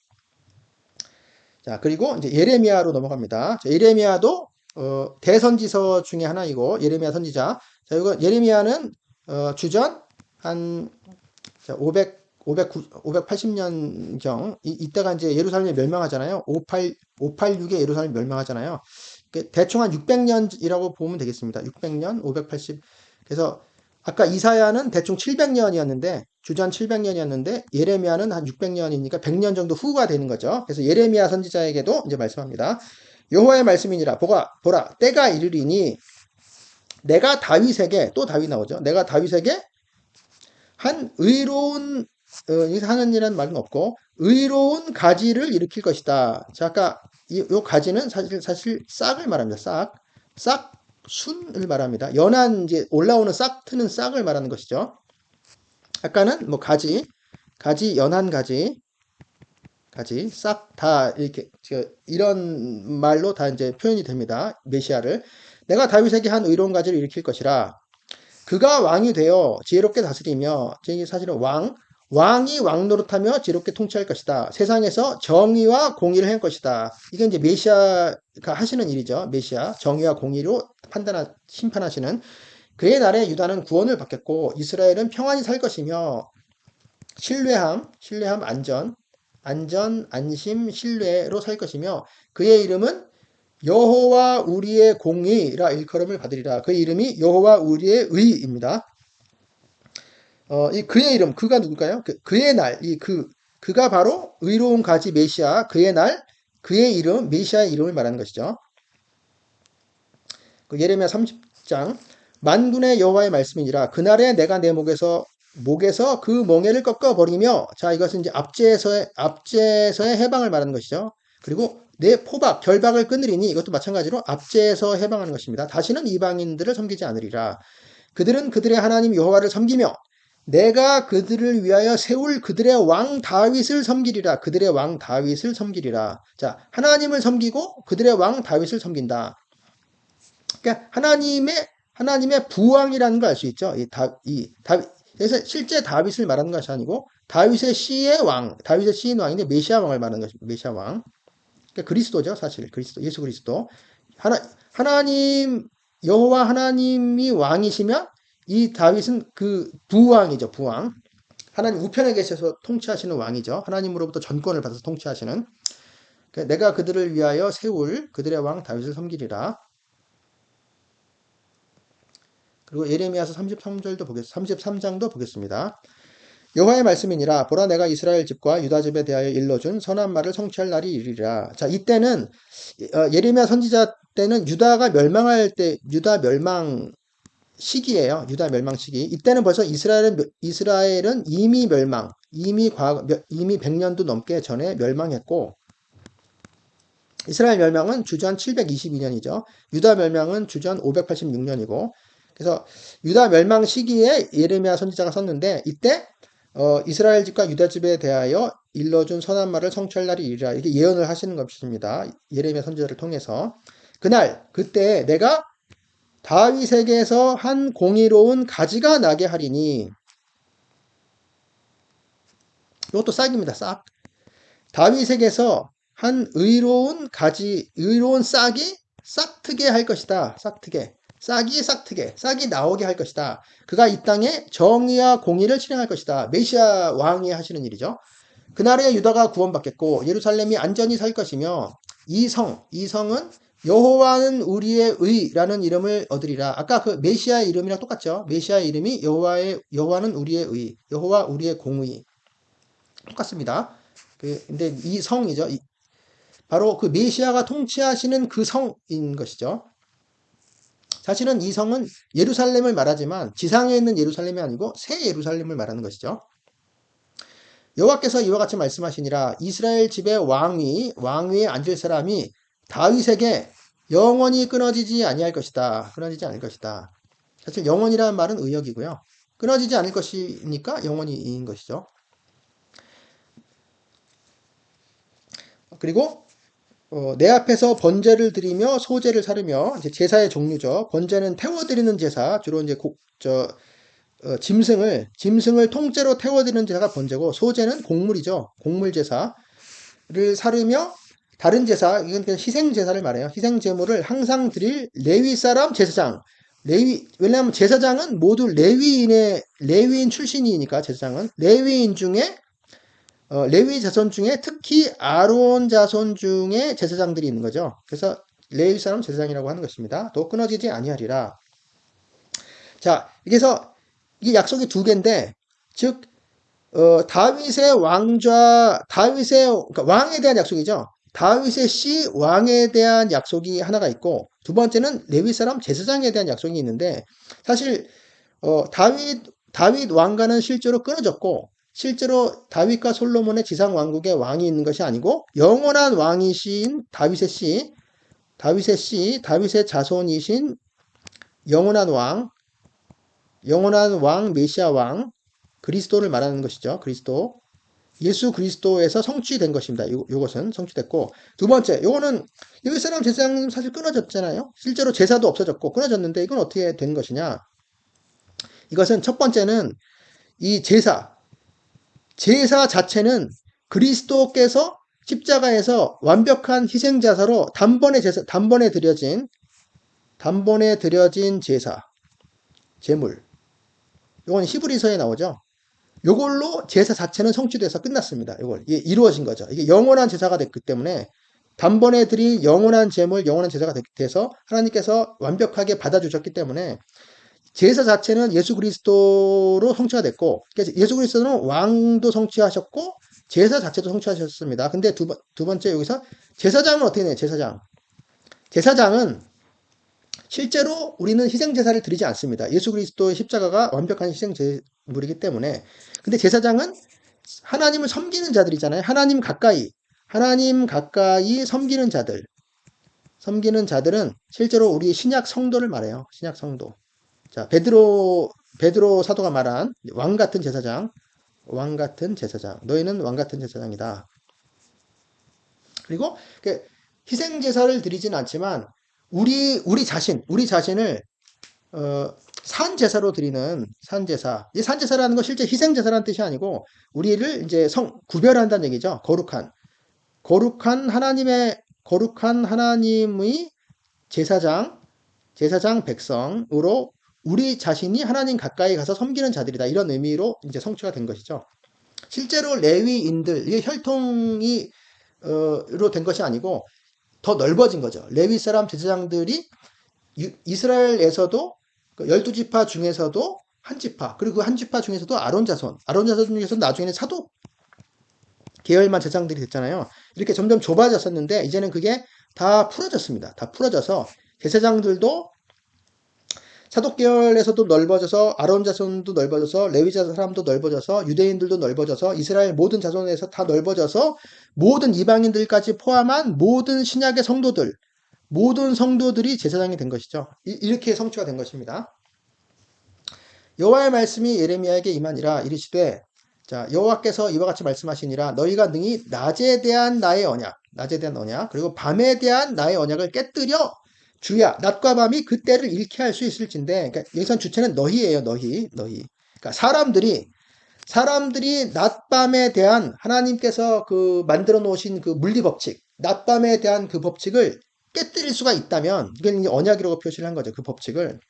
자, 그리고 이제 예레미야로 넘어갑니다. 자, 예레미야도 대선지서 중에 하나이고, 예레미야 선지자. 자, 이거 예레미야는 주전 한 580년경, 이때가 이제 예루살렘이 멸망하잖아요. 586에 예루살렘이 멸망하잖아요. 대충 한 600년이라고 보면 되겠습니다. 600년, 580. 그래서 아까 이사야는 대충 700년이었는데, 주전 700년이었는데, 예레미야는 한 600년이니까 100년 정도 후가 되는 거죠. 그래서 예레미야 선지자에게도 이제 말씀합니다. 여호와의 말씀이니라. 보라, 때가 이르리니, 내가 다윗에게, 또 다윗 나오죠. 내가 다윗에게 한 의로운, 여기서 하는이라는 말은 없고, 의로운 가지를 일으킬 것이다. 자, 아까 요 가지는 사실 싹을 말합니다. 순을 말합니다. 연한, 이제 올라오는 싹 트는 싹을 말하는 것이죠. 아까는 뭐 연한 가지, 싹 다 이렇게 이런 말로 다 이제 표현이 됩니다. 메시아를. 내가 다윗에게 한 의로운 가지를 일으킬 것이라. 그가 왕이 되어 지혜롭게 다스리며, 사실은 왕이 왕 노릇하며 지혜롭게 통치할 것이다. 세상에서 정의와 공의를 할 것이다. 이게 이제 메시아가 하시는 일이죠. 메시아, 정의와 공의로 심판하시는. 그의 날에 유다는 구원을 받겠고 이스라엘은 평안히 살 것이며, 신뢰함, 안심, 신뢰로 살 것이며, 그의 이름은 여호와 우리의 공의라 일컬음을 받으리라. 그의 이름이 여호와 우리의 의입니다. 이 그의 이름, 그가 누굴까요? 그의 날, 그가 바로 의로운 가지 메시아, 그의 날, 그의 이름, 메시아의 이름을 말하는 것이죠. 예레미야 30장, 만군의 여호와의 말씀이니라. 그날에 내가 내 목에서 그 멍에를 꺾어버리며, 자, 이것은 이제 압제에서의 해방을 말하는 것이죠. 그리고 내 결박을 끊으리니, 이것도 마찬가지로 압제에서 해방하는 것입니다. 다시는 이방인들을 섬기지 않으리라. 그들은 그들의 하나님 여호와를 섬기며 내가 그들을 위하여 세울 그들의 왕 다윗을 섬기리라. 그들의 왕 다윗을 섬기리라. 자, 하나님을 섬기고 그들의 왕 다윗을 섬긴다. 그러니까 하나님의 부왕이라는 걸 알 수 있죠. 그래서 실제 다윗을 말하는 것이 아니고 다윗의 씨의 왕, 다윗의 씨인 왕인데 메시아 왕을 말하는 것입니다. 메시아 왕. 그러니까 그리스도죠, 사실. 예수 그리스도. 하나님, 여호와 하나님이 왕이시면 이 다윗은 그 부왕이죠, 부왕. 하나님 우편에 계셔서 통치하시는 왕이죠. 하나님으로부터 전권을 받아서 통치하시는. 내가 그들을 위하여 세울 그들의 왕 다윗을 섬기리라. 그리고 예레미야서 33장도 보겠습니다. 여호와의 말씀이니라. 보라, 내가 이스라엘 집과 유다 집에 대하여 일러준 선한 말을 성취할 날이 이르리라. 자, 이때는 예레미야 선지자 때는 유다 멸망 시기예요. 유다 멸망 시기. 이때는 벌써 이스라엘은 이미 멸망, 이미 100년도 넘게 전에 멸망했고, 이스라엘 멸망은 주전 722년이죠. 유다 멸망은 주전 586년이고, 그래서 유다 멸망 시기에 예레미야 선지자가 썼는데, 이때 이스라엘 집과 유다 집에 대하여 일러준 선한 말을 성취할 날이 이르라, 이렇게 예언을 하시는 것입니다. 예레미야 선지자를 통해서. 그때 내가 다윗에게서 한 공의로운 가지가 나게 하리니, 이것도 싹입니다. 싹. 다윗에게서 한 의로운 싹이 싹트게 할 것이다. 싹트게. 싹이 나오게 할 것이다. 그가 이 땅에 정의와 공의를 실행할 것이다. 메시아 왕이 하시는 일이죠. 그날에 유다가 구원받겠고 예루살렘이 안전히 살 것이며 이 성은 여호와는 우리의 의라는 이름을 얻으리라. 아까 그 메시아의 이름이랑 똑같죠. 메시아의 이름이 여호와는 우리의 의, 여호와 우리의 공의. 똑같습니다. 근데 이 성이죠. 바로 그 메시아가 통치하시는 그 성인 것이죠. 사실은 이 성은 예루살렘을 말하지만 지상에 있는 예루살렘이 아니고 새 예루살렘을 말하는 것이죠. 여호와께서 이와 같이 말씀하시니라. 이스라엘 집의 왕위에 앉을 사람이 다윗에게 영원히 끊어지지 아니할 것이다. 끊어지지 않을 것이다. 사실 영원이라는 말은 의역이고요. 끊어지지 않을 것이니까 영원히인 것이죠. 그리고 내 앞에서 번제를 드리며 소제를 사르며, 이제 제사의 종류죠. 번제는 태워드리는 제사, 주로 이제 짐승을 통째로 태워드리는 제사가 번제고, 소제는 곡물이죠. 곡물 제사를 사르며, 다른 제사, 이건 그냥 희생 제사를 말해요. 희생 제물을 항상 드릴 레위 사람 제사장. 왜냐하면 제사장은 모두 레위인 출신이니까, 제사장은 레위인 중에 레위 자손 중에 특히 아론 자손 중에 제사장들이 있는 거죠. 그래서 레위 사람 제사장이라고 하는 것입니다. 또 끊어지지 아니하리라. 자, 그래서 이 약속이 두 개인데, 즉 그러니까 왕에 대한 약속이죠. 다윗의 씨 왕에 대한 약속이 하나가 있고, 두 번째는 레위 사람 제사장에 대한 약속이 있는데, 사실 다윗 왕과는 실제로 끊어졌고, 실제로 다윗과 솔로몬의 지상 왕국에 왕이 있는 것이 아니고 영원한 왕이신 다윗의 자손이신 영원한 왕 메시아 왕 그리스도를 말하는 것이죠. 예수 그리스도에서 성취된 것입니다. 요것은 성취됐고, 두 번째, 요거는 레위 사람 제사장은 사실 끊어졌잖아요. 실제로 제사도 없어졌고 끊어졌는데, 이건 어떻게 된 것이냐? 이것은 첫 번째는 이 제사 자체는 그리스도께서 십자가에서 완벽한 희생자사로 단번에 드려진 제물. 이건 히브리서에 나오죠. 요걸로 제사 자체는 성취돼서 끝났습니다. 이게 이루어진 거죠. 이게 영원한 제사가 됐기 때문에 단번에 드린 영원한 제물, 영원한 제사가 돼서 하나님께서 완벽하게 받아주셨기 때문에 제사 자체는 예수 그리스도로 성취가 됐고, 예수 그리스도는 왕도 성취하셨고 제사 자체도 성취하셨습니다. 근데 두 번째 여기서 제사장은 어떻게 되냐? 제사장은 실제로 우리는 희생 제사를 드리지 않습니다. 예수 그리스도의 십자가가 완벽한 희생 제물이기 때문에. 근데 제사장은 하나님을 섬기는 자들이잖아요. 하나님 가까이 섬기는 자들은 실제로 우리 신약 성도를 말해요. 신약 성도. 자, 베드로 사도가 말한 왕 같은 제사장. 너희는 왕 같은 제사장이다. 그리고 희생 제사를 드리진 않지만 우리 자신을 산 제사로 드리는 산제사. 이 산제사라는 건 실제 희생 제사라는 뜻이 아니고 우리를 이제 구별한다는 얘기죠. 거룩한 하나님의 제사장 백성으로 우리 자신이 하나님 가까이 가서 섬기는 자들이다. 이런 의미로 이제 성취가 된 것이죠. 실제로 레위인들, 이게 혈통이 로 된 것이 아니고 더 넓어진 거죠. 레위 사람 제사장들이 이스라엘에서도 12지파 중에서도 한 지파, 그리고 그 한 지파 중에서도 아론 자손 중에서 나중에는 사도 계열만 제사장들이 됐잖아요. 이렇게 점점 좁아졌었는데 이제는 그게 다 풀어졌습니다. 다 풀어져서 제사장들도 사독 계열에서도 넓어져서 아론 자손도 넓어져서 레위 사람도 넓어져서 유대인들도 넓어져서 이스라엘 모든 자손에서 다 넓어져서 모든 이방인들까지 포함한 모든 신약의 성도들, 모든 성도들이 제사장이 된 것이죠. 이렇게 성취가 된 것입니다. 여호와의 말씀이 예레미야에게 임하니라 이르시되, 자, 여호와께서 이와 같이 말씀하시니라 너희가 능히 낮에 대한 나의 언약, 그리고 밤에 대한 나의 언약을 깨뜨려 주야 낮과 밤이 그 때를 잃게 할 수 있을진데, 그러니까 여기선 주체는 너희예요. 너희. 그러니까 사람들이 낮밤에 대한 하나님께서 그 만들어 놓으신 그 물리 법칙, 낮밤에 대한 그 법칙을 깨뜨릴 수가 있다면, 이건 이제 언약이라고 표시를 한 거죠. 그 법칙을.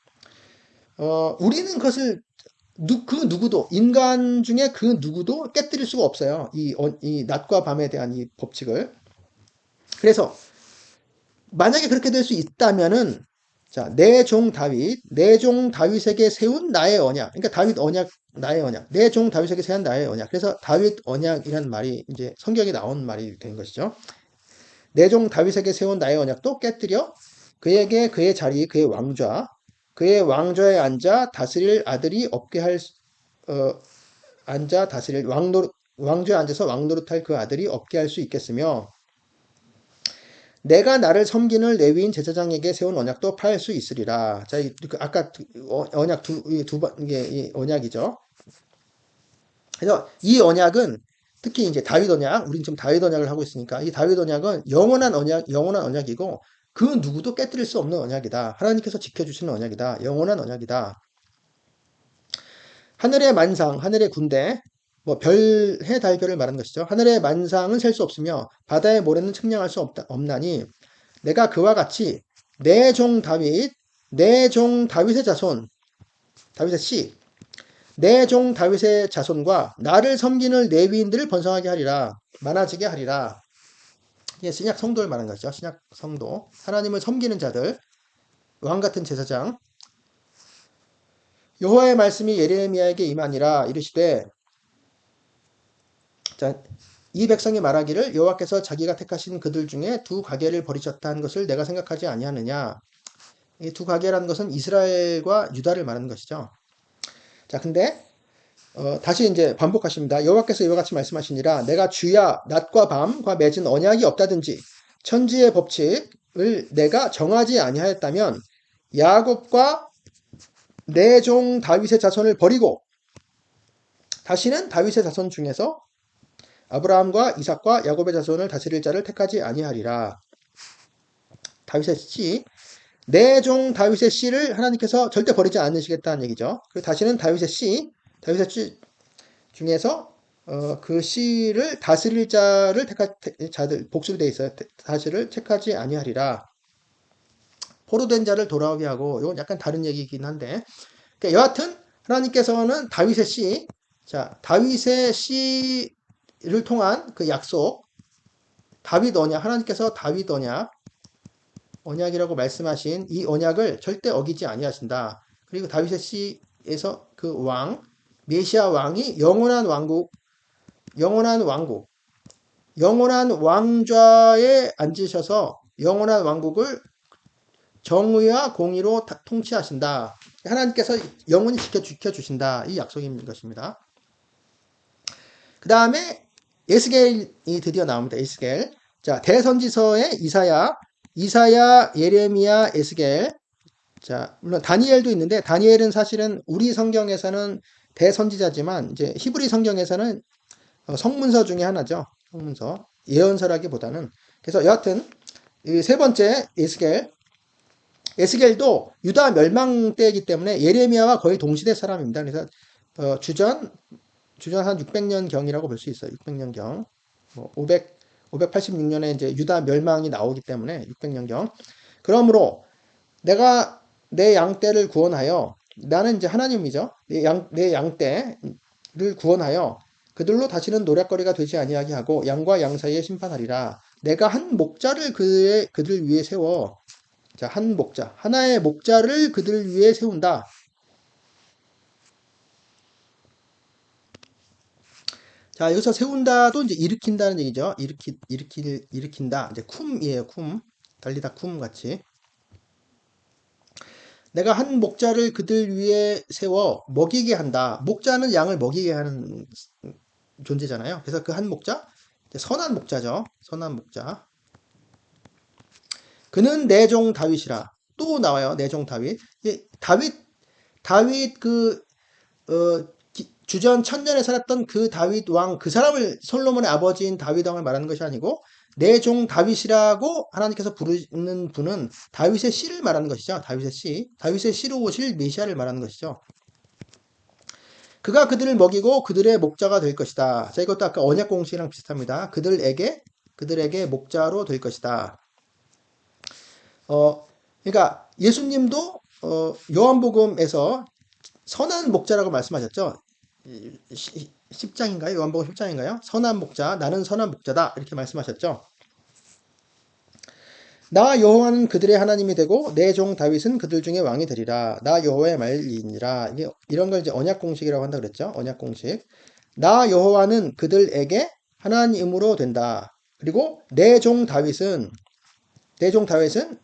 우리는 그것을 그 누구도, 인간 중에 그 누구도 깨뜨릴 수가 없어요. 이 낮과 밤에 대한 이 법칙을. 그래서 만약에 그렇게 될 수 있다면은, 자, 내 종 다윗에게 세운 나의 언약. 그러니까 다윗 언약, 나의 언약. 내 종 다윗에게 세운 나의 언약. 그래서 다윗 언약이라는 말이 이제 성경에 나온 말이 된 것이죠. 내 종 다윗에게 세운 나의 언약도 깨뜨려 그에게 그의 자리, 그의 왕좌에 앉아 다스릴 아들이 없게 할, 앉아 다스릴 왕좌에 앉아서 왕노릇할 그 아들이 없게 할 수 있겠으며, 내가 나를 섬기는 레위인 제사장에게 세운 언약도 파할 수 있으리라. 자, 아까 언약 두 번, 이게 이 언약이죠. 그래서 이 언약은 특히 이제 다윗 언약, 우린 지금 다윗 언약을 하고 있으니까 이 다윗 언약은 영원한 언약이고 그 누구도 깨뜨릴 수 없는 언약이다. 하나님께서 지켜주시는 언약이다. 영원한 언약이다. 하늘의 만상, 하늘의 군대, 뭐 해, 달, 별을 말하는 것이죠. 하늘의 만상은 셀 수 없으며 바다의 모래는 측량할 수 없나니 내가 그와 같이 내 종 다윗의 자손, 다윗의 씨, 내 종 다윗의 자손과 나를 섬기는 레위인들을 번성하게 하리라, 많아지게 하리라. 이게 신약 성도를 말하는 것이죠. 신약 성도, 하나님을 섬기는 자들, 왕 같은 제사장. 여호와의 말씀이 예레미야에게 임하니라 이르시되, 자, 이 백성이 말하기를 여호와께서 자기가 택하신 그들 중에 두 가게를 버리셨다 한 것을 내가 생각하지 아니하느냐. 이 두 가게라는 것은 이스라엘과 유다를 말하는 것이죠. 자, 근데 다시 이제 반복하십니다. 여호와께서 이와 같이 말씀하시니라 내가 주야 낮과 밤과 맺은 언약이 없다든지 천지의 법칙을 내가 정하지 아니하였다면 야곱과 내 종 다윗의 자손을 버리고 다시는 다윗의 자손 중에서 아브라함과 이삭과 야곱의 자손을 다스릴 자를 택하지 아니하리라. 다윗의 씨, 내 종 다윗의 씨를 하나님께서 절대 버리지 않으시겠다는 얘기죠. 그리고 다시는 다윗의 씨 중에서 그 씨를 다스릴 자를 자들 복수로 되어 있어요. 다시를 택하지 아니하리라. 포로된 자를 돌아오게 하고, 이건 약간 다른 얘기이긴 한데, 그러니까 여하튼 하나님께서는 다윗의 씨, 자, 다윗의 씨를 통한 그 약속, 다윗 언약, 하나님께서 다윗 언약이라고 말씀하신 이 언약을 절대 어기지 아니하신다. 그리고 다윗의 씨에서 그 메시아 왕이 영원한 왕좌에 앉으셔서 영원한 왕국을 정의와 공의로 통치하신다. 하나님께서 영원히 지켜주신다. 이 약속인 것입니다. 그 다음에 에스겔이 드디어 나옵니다. 에스겔. 자, 대선지서의 이사야, 예레미야, 에스겔. 자, 물론 다니엘도 있는데 다니엘은 사실은 우리 성경에서는 대선지자지만 이제 히브리 성경에서는 성문서 중에 하나죠. 성문서. 예언서라기보다는. 그래서 여하튼 이 세 번째 에스겔도 유다 멸망 때이기 때문에 예레미야와 거의 동시대 사람입니다. 그래서 주전 한 600년 경이라고 볼 수 있어요. 600년 경. 뭐 586년에 이제 유다 멸망이 나오기 때문에 600년 경. 그러므로 내가 내 양떼를 구원하여, 나는 이제 하나님이죠. 내 양떼를 구원하여 그들로 다시는 노략거리가 되지 아니하게 하고 양과 양 사이에 심판하리라. 내가 한 목자를 그들 위에 세워. 자, 하나의 목자를 그들 위에 세운다. 자, 여기서 세운다도 이제 일으킨다는 얘기죠. 일으킨다. 이제 쿰이에요, 쿰. 달리다 쿰 같이. 내가 한 목자를 그들 위에 세워 먹이게 한다. 목자는 양을 먹이게 하는 존재잖아요. 그래서 그 한 목자, 선한 목자죠. 선한 목자. 그는 내 종 다윗이라. 또 나와요. 내 종 다윗. 다윗 주전 1000년에 살았던 그 다윗 왕, 그 사람을 솔로몬의 아버지인 다윗 왕을 말하는 것이 아니고 내 종 다윗이라고 하나님께서 부르는 분은 다윗의 씨를 말하는 것이죠. 다윗의 씨. 다윗의 씨로 오실 메시아를 말하는 것이죠. 그가 그들을 먹이고 그들의 목자가 될 것이다. 자, 이것도 아까 언약 공식이랑 비슷합니다. 그들에게 목자로 될 것이다. 그러니까 예수님도 요한복음에서 선한 목자라고 말씀하셨죠. 10장인가요? 요한복음 10장인가요? 선한 목자, 나는 선한 목자다. 이렇게 말씀하셨죠. 나 여호와는 그들의 하나님이 되고 내 종 다윗은 그들 중에 왕이 되리라. 나 여호와의 말이니라. 이런 걸 이제 언약 공식이라고 한다 그랬죠. 언약 공식. 나 여호와는 그들에게 하나님으로 된다. 그리고 내 종 다윗은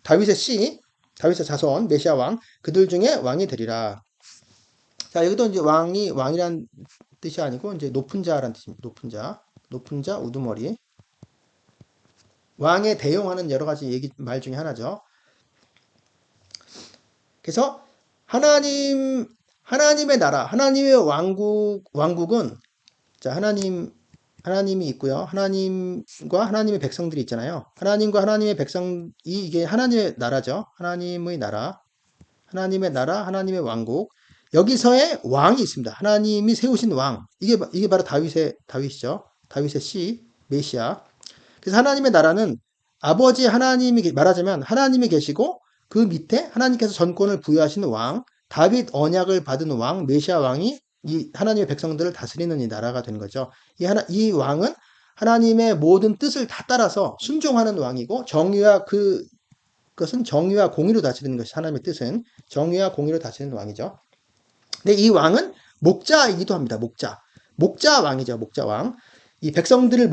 다윗의 씨, 다윗의 자손, 메시아 왕, 그들 중에 왕이 되리라. 자, 여기도 이제 왕이란 뜻이 아니고 이제 높은 자라는 뜻입니다. 높은 자, 우두머리. 왕에 대용하는 여러 가지 말 중에 하나죠. 그래서 하나님의 나라, 하나님의 왕국은 자, 하나님이 있고요. 하나님과 하나님의 백성들이 있잖아요. 하나님과 하나님의 백성이 이게 하나님의 나라죠. 하나님의 나라, 하나님의 왕국. 여기서의 왕이 있습니다. 하나님이 세우신 왕. 이게 바로 다윗이죠. 다윗의 씨, 메시아. 그래서 하나님의 나라는 아버지 하나님이 말하자면 하나님이 계시고 그 밑에 하나님께서 전권을 부여하시는 왕, 다윗 언약을 받은 왕, 메시아 왕이 이 하나님의 백성들을 다스리는 이 나라가 되는 거죠. 이 왕은 하나님의 모든 뜻을 다 따라서 순종하는 왕이고 그것은 정의와 공의로 다스리는 것이 하나님의 뜻은 정의와 공의로 다스리는 왕이죠. 근데 이 왕은 목자이기도 합니다. 목자 왕이죠. 목자 왕. 이 백성들을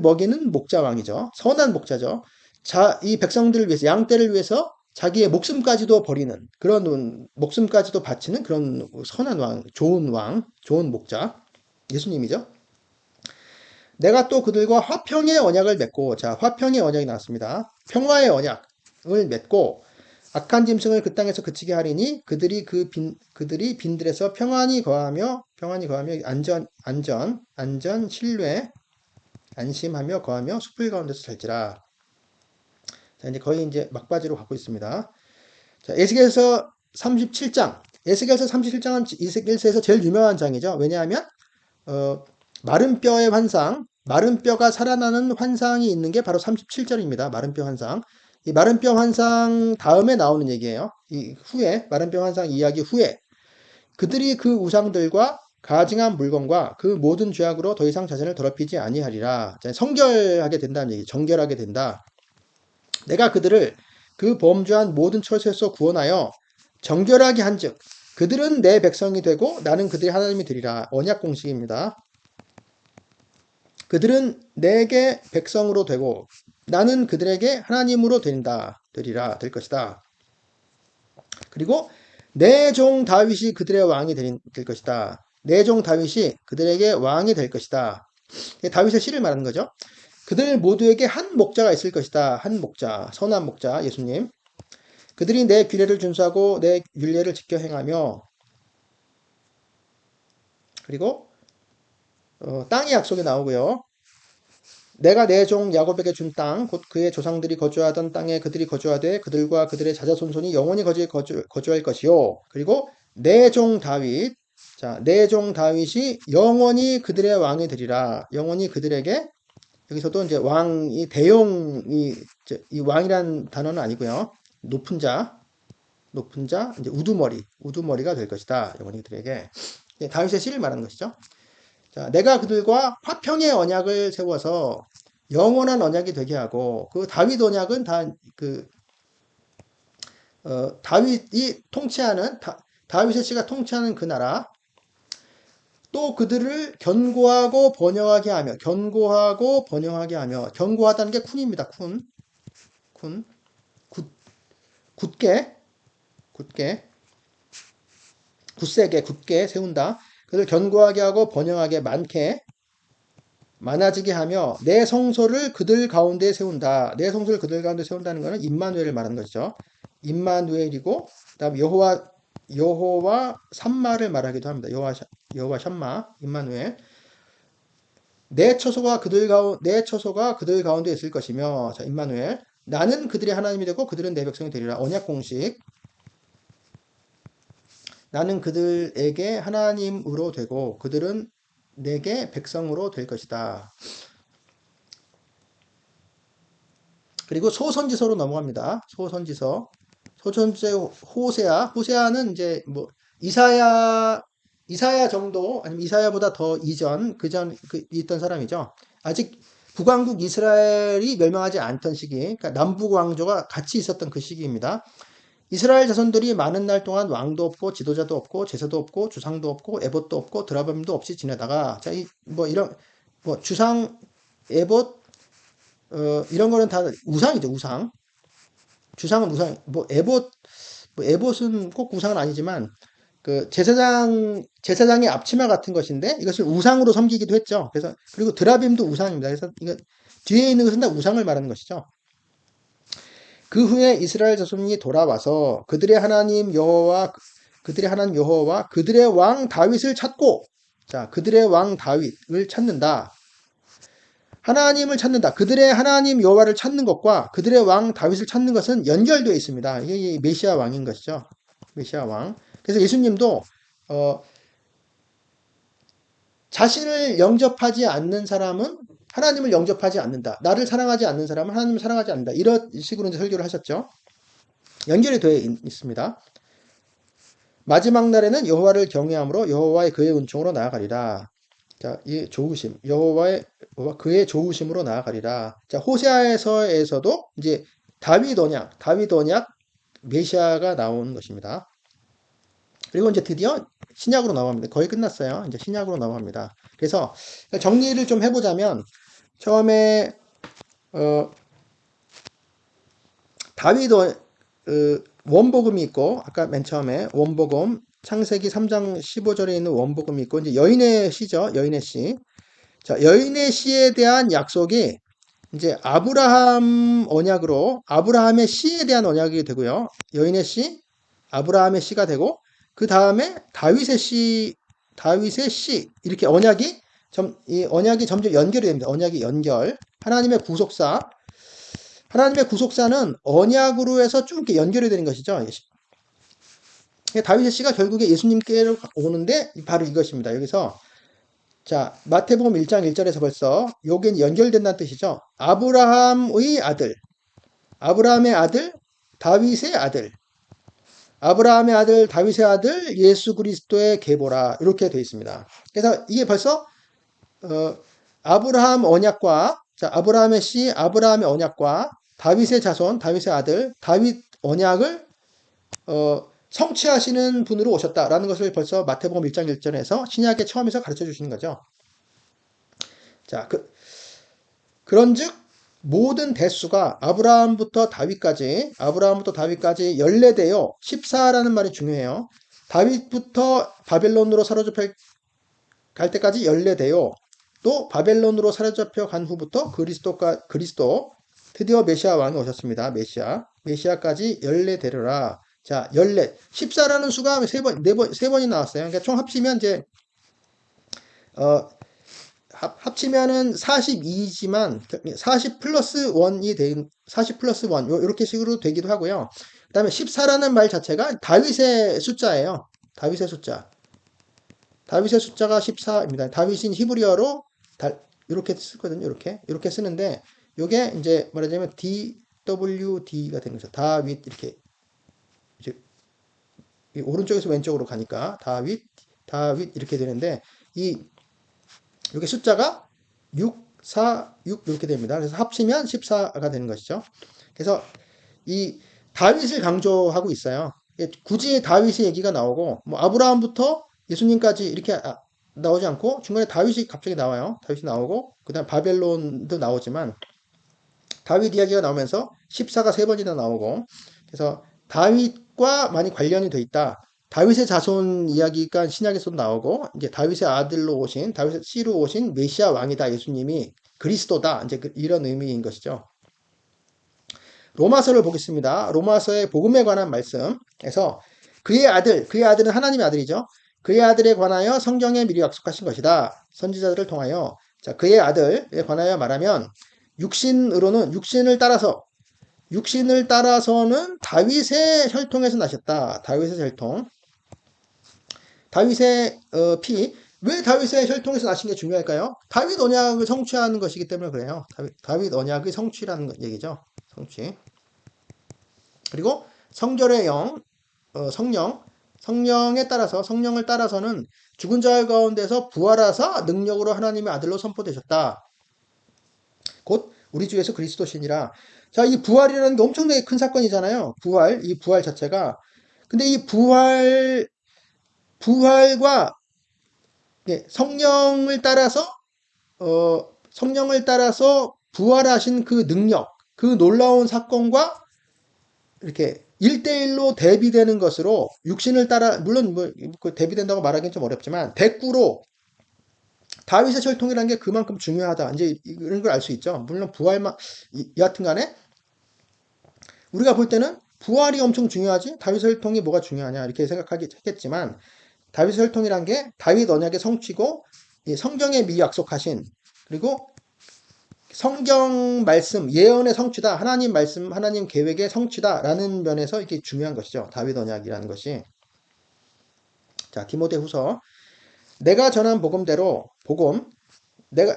먹이는 목자 왕이죠. 선한 목자죠. 자, 이 백성들을 위해서 양떼를 위해서 자기의 목숨까지도 버리는 그런 목숨까지도 바치는 그런 선한 왕, 좋은 목자 예수님이죠. 내가 또 그들과 화평의 언약을 맺고 자, 화평의 언약이 나왔습니다. 평화의 언약을 맺고 악한 짐승을 그 땅에서 그치게 하리니 그들이 빈들에서 평안히 거하며 안전 신뢰 안심하며 거하며 숲을 가운데서 살지라. 자, 이제 거의 이제 막바지로 가고 있습니다. 자, 에스겔서 37장. 에스겔서 37장은 에스겔서에서 제일 유명한 장이죠. 왜냐하면 마른 뼈의 환상, 마른 뼈가 살아나는 환상이 있는 게 바로 37절입니다. 마른 뼈 환상. 이 마른 뼈 환상 다음에 나오는 얘기예요. 마른 뼈 환상 이야기 후에 그들이 그 우상들과 가증한 물건과 그 모든 죄악으로 더 이상 자신을 더럽히지 아니하리라. 성결하게 된다는 얘기, 정결하게 된다. 내가 그들을 그 범죄한 모든 처소에서 구원하여 정결하게 한즉 그들은 내 백성이 되고 나는 그들의 하나님이 되리라. 언약 공식입니다. 그들은 내게 백성으로 되고 나는 그들에게 하나님으로 되리라 될 것이다. 그리고 내 종 다윗이 그들의 왕이 될 것이다. 내 종 다윗이 그들에게 왕이 될 것이다. 다윗의 씨를 말하는 거죠. 그들 모두에게 한 목자가 있을 것이다. 한 목자, 선한 목자, 예수님. 그들이 내 규례를 준수하고 내 율례를 지켜 행하며 그리고 땅의 약속이 나오고요. 내가 내 종 야곱에게 준 땅, 곧 그의 조상들이 거주하던 땅에 그들이 거주하되 그들과 그들의 자자손손이 영원히 거주할 것이요. 그리고 내 종 다윗, 자, 내 종 다윗이 영원히 그들의 왕이 되리라. 영원히 그들에게 여기서도 이제 이 왕이란 단어는 아니고요. 높은 자, 이제 우두머리가 될 것이다. 영원히 그들에게. 다윗의 씨를 말하는 것이죠. 자, 내가 그들과 화평의 언약을 세워서 영원한 언약이 되게 하고 그 다윗 언약은 다윗이 통치하는 다윗의 씨가 통치하는 그 나라 또 그들을 견고하고 번영하게 하며 견고하다는 게 쿤입니다. 쿤 굳게 굳게, 굳세게, 굳게 세운다. 그들 견고하게 하고 번영하게 많게, 많아지게 하며 내 성소를 그들 가운데 세운다. 내 성소를 그들 가운데 세운다는 것은 임마누엘을 말하는 것이죠. 임마누엘이고 그다음 여호와 삼마를 말하기도 합니다. 여호와 샴마, 임마누엘. 내 처소가 그들 가운데 있을 것이며, 자, 임마누엘. 나는 그들의 하나님이 되고 그들은 내 백성이 되리라. 언약 공식. 나는 그들에게 하나님으로 되고 그들은 내게 백성으로 될 것이다. 그리고 소선지서로 넘어갑니다. 소선지서. 소선지서 호세아는 이제 뭐 이사야 정도 아니면 이사야보다 더 이전 있던 사람이죠. 아직 북왕국 이스라엘이 멸망하지 않던 시기, 그러니까 남북 왕조가 같이 있었던 그 시기입니다. 이스라엘 자손들이 많은 날 동안 왕도 없고 지도자도 없고 제사도 없고 주상도 없고 에봇도 없고 드라빔도 없이 지내다가 자, 주상 에봇 이런 거는 다 우상이죠, 우상. 주상은 우상, 에봇은 꼭 우상은 아니지만, 그, 제사장의 앞치마 같은 것인데, 이것을 우상으로 섬기기도 했죠. 그래서, 그리고 드라빔도 우상입니다. 그래서, 이거, 뒤에 있는 것은 다 우상을 말하는 것이죠. 그 후에 이스라엘 자손이 돌아와서 그들의 하나님 여호와 그들의 왕 다윗을 찾고, 자, 그들의 왕 다윗을 찾는다. 하나님을 찾는다. 그들의 하나님 여호와를 찾는 것과 그들의 왕 다윗을 찾는 것은 연결되어 있습니다. 이게 메시아 왕인 것이죠. 메시아 왕. 그래서 예수님도 자신을 영접하지 않는 사람은 하나님을 영접하지 않는다. 나를 사랑하지 않는 사람은 하나님을 사랑하지 않는다. 이런 식으로 이제 설교를 하셨죠. 연결이 되어 있습니다. 마지막 날에는 여호와를 경외함으로 여호와의 그의 은총으로 나아가리라. 자, 이 좋으심, 그의 좋으심으로 나아가리라. 자, 호세아서에서도 이제 다윗 언약, 메시아가 나오는 것입니다. 그리고 이제 드디어 신약으로 넘어갑니다. 거의 끝났어요. 이제 신약으로 넘어갑니다. 그래서 정리를 좀 해보자면 처음에 다윗 원복음이 있고 아까 맨 처음에 원복음 창세기 3장 15절에 있는 원복음이 있고 이제 여인의 시죠. 여인의 시. 자, 여인의 시에 대한 약속이 이제 아브라함의 시에 대한 언약이 되고요. 여인의 시, 아브라함의 시가 되고 그 다음에 다윗의 시 이렇게 이 언약이 점점 연결이 됩니다. 언약이 연결. 하나님의 구속사는 언약으로 해서 쭉 이렇게 연결이 되는 것이죠. 다윗의 씨가 결국에 예수님께로 오는데 바로 이것입니다. 여기서 자, 마태복음 1장 1절에서 벌써 요게 연결된다는 뜻이죠. 아브라함의 아들, 다윗의 아들, 아브라함의 아들, 다윗의 아들, 예수 그리스도의 계보라 이렇게 되어 있습니다. 그래서 이게 벌써 아브라함 언약과 아브라함의 씨, 아브라함의 언약과 다윗의 자손, 다윗의 아들, 다윗 언약을 성취하시는 분으로 오셨다라는 것을 벌써 마태복음 1장 1절에서 신약의 처음에서 가르쳐 주시는 거죠. 자, 그런즉 모든 대수가 아브라함부터 다윗까지 연례되어 14라는 말이 중요해요. 다윗부터 바벨론으로 사로잡혀 갈 때까지 연례되어 또 바벨론으로 사로잡혀 간 후부터 그리스도 드디어 메시아 왕이 오셨습니다. 메시아까지 연례되리라. 자, 14라는 수가 세 번이 나왔어요. 그러니까 총 합치면 이제 합치면은 42이지만 40 플러스 1 이렇게 식으로 되기도 하고요. 그다음에 14라는 말 자체가 다윗의 숫자예요. 다윗의 숫자가 14입니다. 다윗인 히브리어로 이렇게 쓰거든요. 이렇게 쓰는데 요게 이제 말하자면 DWD가 되는 거죠. 다윗 이렇게 이제 오른쪽에서 왼쪽으로 가니까 다윗 이렇게 되는데 이게 숫자가 6, 4, 6 이렇게 됩니다. 그래서 합치면 14가 되는 것이죠. 그래서 이 다윗을 강조하고 있어요. 굳이 다윗의 얘기가 나오고 뭐 아브라함부터 예수님까지 이렇게 나오지 않고 중간에 다윗이 갑자기 나와요. 다윗이 나오고 그다음 바벨론도 나오지만 다윗 이야기가 나오면서 14가 세 번이나 나오고 그래서 다윗 다윗과 많이 관련이 돼 있다. 다윗의 자손 이야기가 신약에서도 나오고 이제 다윗의 아들로 오신 다윗의 씨로 오신 메시아 왕이다. 예수님이 그리스도다. 이제 이런 의미인 것이죠. 로마서를 보겠습니다. 로마서의 복음에 관한 말씀에서 그의 아들은 하나님의 아들이죠. 그의 아들에 관하여 성경에 미리 약속하신 것이다. 선지자들을 통하여. 자, 그의 아들에 관하여 말하면 육신으로는 육신을 따라서는 다윗의 혈통에서 나셨다. 다윗의 혈통. 다윗의 피. 왜 다윗의 혈통에서 나신 게 중요할까요? 다윗 언약을 성취하는 것이기 때문에 그래요. 다윗 언약의 성취라는 얘기죠. 성취. 그리고 성결의 영, 성령에 따라서 성령을 따라서는 죽은 자 가운데서 부활하사 능력으로 하나님의 아들로 선포되셨다. 곧 우리 주 예수 그리스도시니라. 자, 이 부활이라는 게 엄청나게 큰 사건이잖아요. 이 부활 자체가. 근데 이 부활과 성령을 따라서 부활하신 그 능력, 그 놀라운 사건과 이렇게 1대1로 대비되는 것으로 육신을 따라, 물론 대비된다고 말하기는 좀 어렵지만, 대꾸로 다윗의 혈통이라는 게 그만큼 중요하다. 이제 이런 걸 알 수 있죠. 물론 부활만, 여하튼 간에 우리가 볼 때는 부활이 엄청 중요하지, 다윗의 혈통이 뭐가 중요하냐, 이렇게 생각하겠지만, 다윗의 혈통이란 게 다윗 언약의 성취고, 성경에 미리 약속하신, 그리고 성경 말씀, 예언의 성취다. 하나님 말씀, 하나님 계획의 성취다라는 면에서 이게 중요한 것이죠. 다윗 언약이라는 것이. 자, 디모데후서. 내가 전한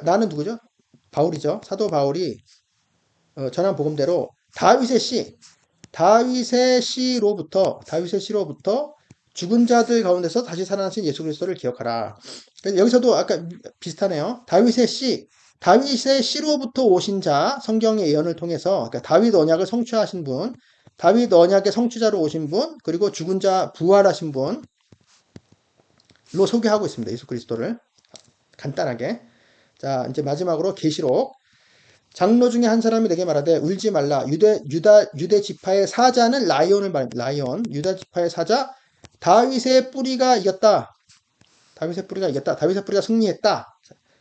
나는 누구죠? 바울이죠. 사도 바울이 전한 복음대로 다윗의 씨로부터 죽은 자들 가운데서 다시 살아나신 예수 그리스도를 기억하라. 여기서도 아까 비슷하네요. 다윗의 씨로부터 오신 자, 성경의 예언을 통해서, 그러니까 다윗 언약을 성취하신 분, 다윗 언약의 성취자로 오신 분, 그리고 죽은 자 부활하신 분로 소개하고 있습니다. 예수 그리스도를. 간단하게. 자, 이제 마지막으로 계시록. 장로 중에 한 사람이 내게 말하되 울지 말라. 유대 지파의 사자는 라이온을 말합니다. 라이온. 유다 지파의 사자. 다윗의 뿌리가 이겼다. 다윗의 뿌리가 승리했다.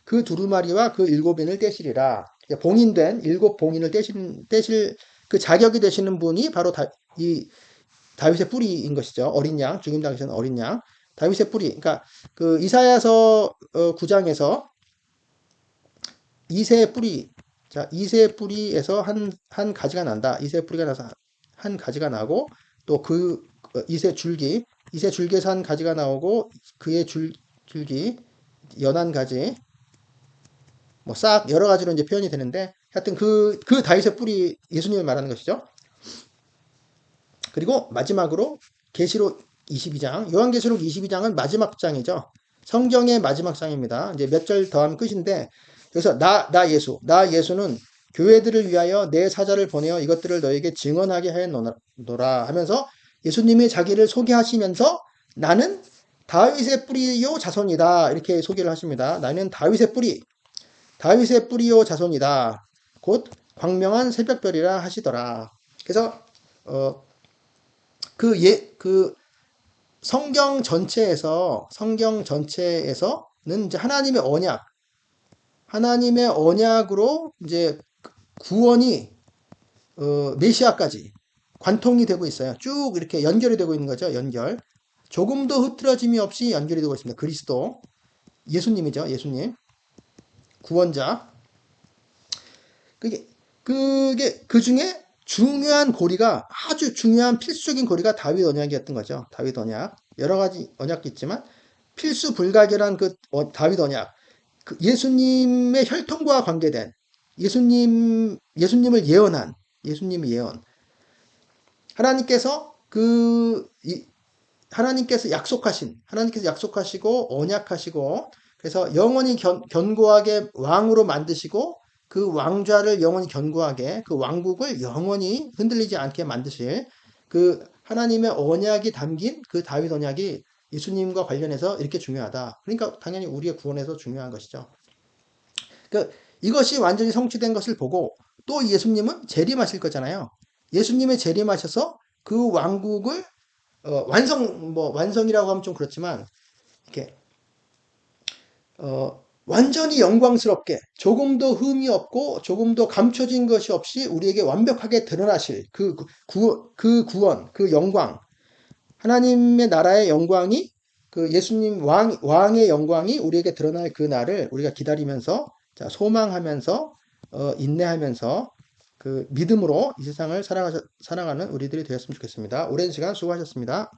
그 두루마리와 그 7인을 떼시리라. 일곱 봉인을 떼실 그 자격이 되시는 분이 바로 이 다윗의 뿌리인 것이죠. 어린 양, 죽임 당시에는 어린 양. 다윗의 뿌리. 그러니까 그 이사야서 9장에서 이새의 뿌리. 자, 이새의 뿌리에서 한 가지가 난다. 이새의 뿌리가 나서 한 가지가 나고 또 그 이새 줄기에서 한 가지가 나오고 그의 줄기 연한 가지 뭐 싹 여러 가지로 이제 표현이 되는데 하여튼 그 다윗의 뿌리 예수님을 말하는 것이죠. 그리고 마지막으로 계시록 22장, 요한계시록 22장은 마지막 장이죠. 성경의 마지막 장입니다. 이제 몇 절 더하면 끝인데 여기서 나 예수는 교회들을 위하여 내 사자를 보내어 이것들을 너에게 증언하게 하였노라 하면서 예수님이 자기를 소개하시면서 나는 다윗의 뿌리요 자손이다 이렇게 소개를 하십니다. 나는 다윗의 뿌리요 자손이다. 곧 광명한 새벽별이라 하시더라. 그래서 그 성경 전체에서는 이제 하나님의 언약으로 이제 구원이 메시아까지 관통이 되고 있어요. 쭉 이렇게 연결이 되고 있는 거죠. 조금도 흐트러짐이 없이 연결이 되고 있습니다. 그리스도, 예수님이죠. 예수님. 구원자. 그게 그 중에 아주 중요한 필수적인 고리가 다윗 언약이었던 거죠. 다윗 언약. 여러 가지 언약도 있지만 필수 불가결한 그 다윗 언약. 그 예수님의 혈통과 관계된 예수님을 예언한 예수님의 예언. 하나님께서 약속하시고 언약하시고 그래서 영원히 견고하게 왕으로 만드시고 그 왕좌를 영원히 견고하게 그 왕국을 영원히 흔들리지 않게 만드실 그 하나님의 언약이 담긴 그 다윗 언약이 예수님과 관련해서 이렇게 중요하다. 그러니까 당연히 우리의 구원에서 중요한 것이죠. 그러니까 이것이 완전히 성취된 것을 보고 또 예수님은 재림하실 거잖아요. 예수님의 재림하셔서 그 왕국을 완성이라고 하면 좀 그렇지만, 이렇게, 완전히 영광스럽게, 조금도 흠이 없고, 조금도 감춰진 것이 없이 우리에게 완벽하게 드러나실 그 구원, 그 영광, 하나님의 나라의 영광이, 그 예수님 왕의 영광이 우리에게 드러날 그 날을 우리가 기다리면서, 자, 소망하면서, 인내하면서, 그 믿음으로 이 세상을 살아가는 우리들이 되었으면 좋겠습니다. 오랜 시간 수고하셨습니다.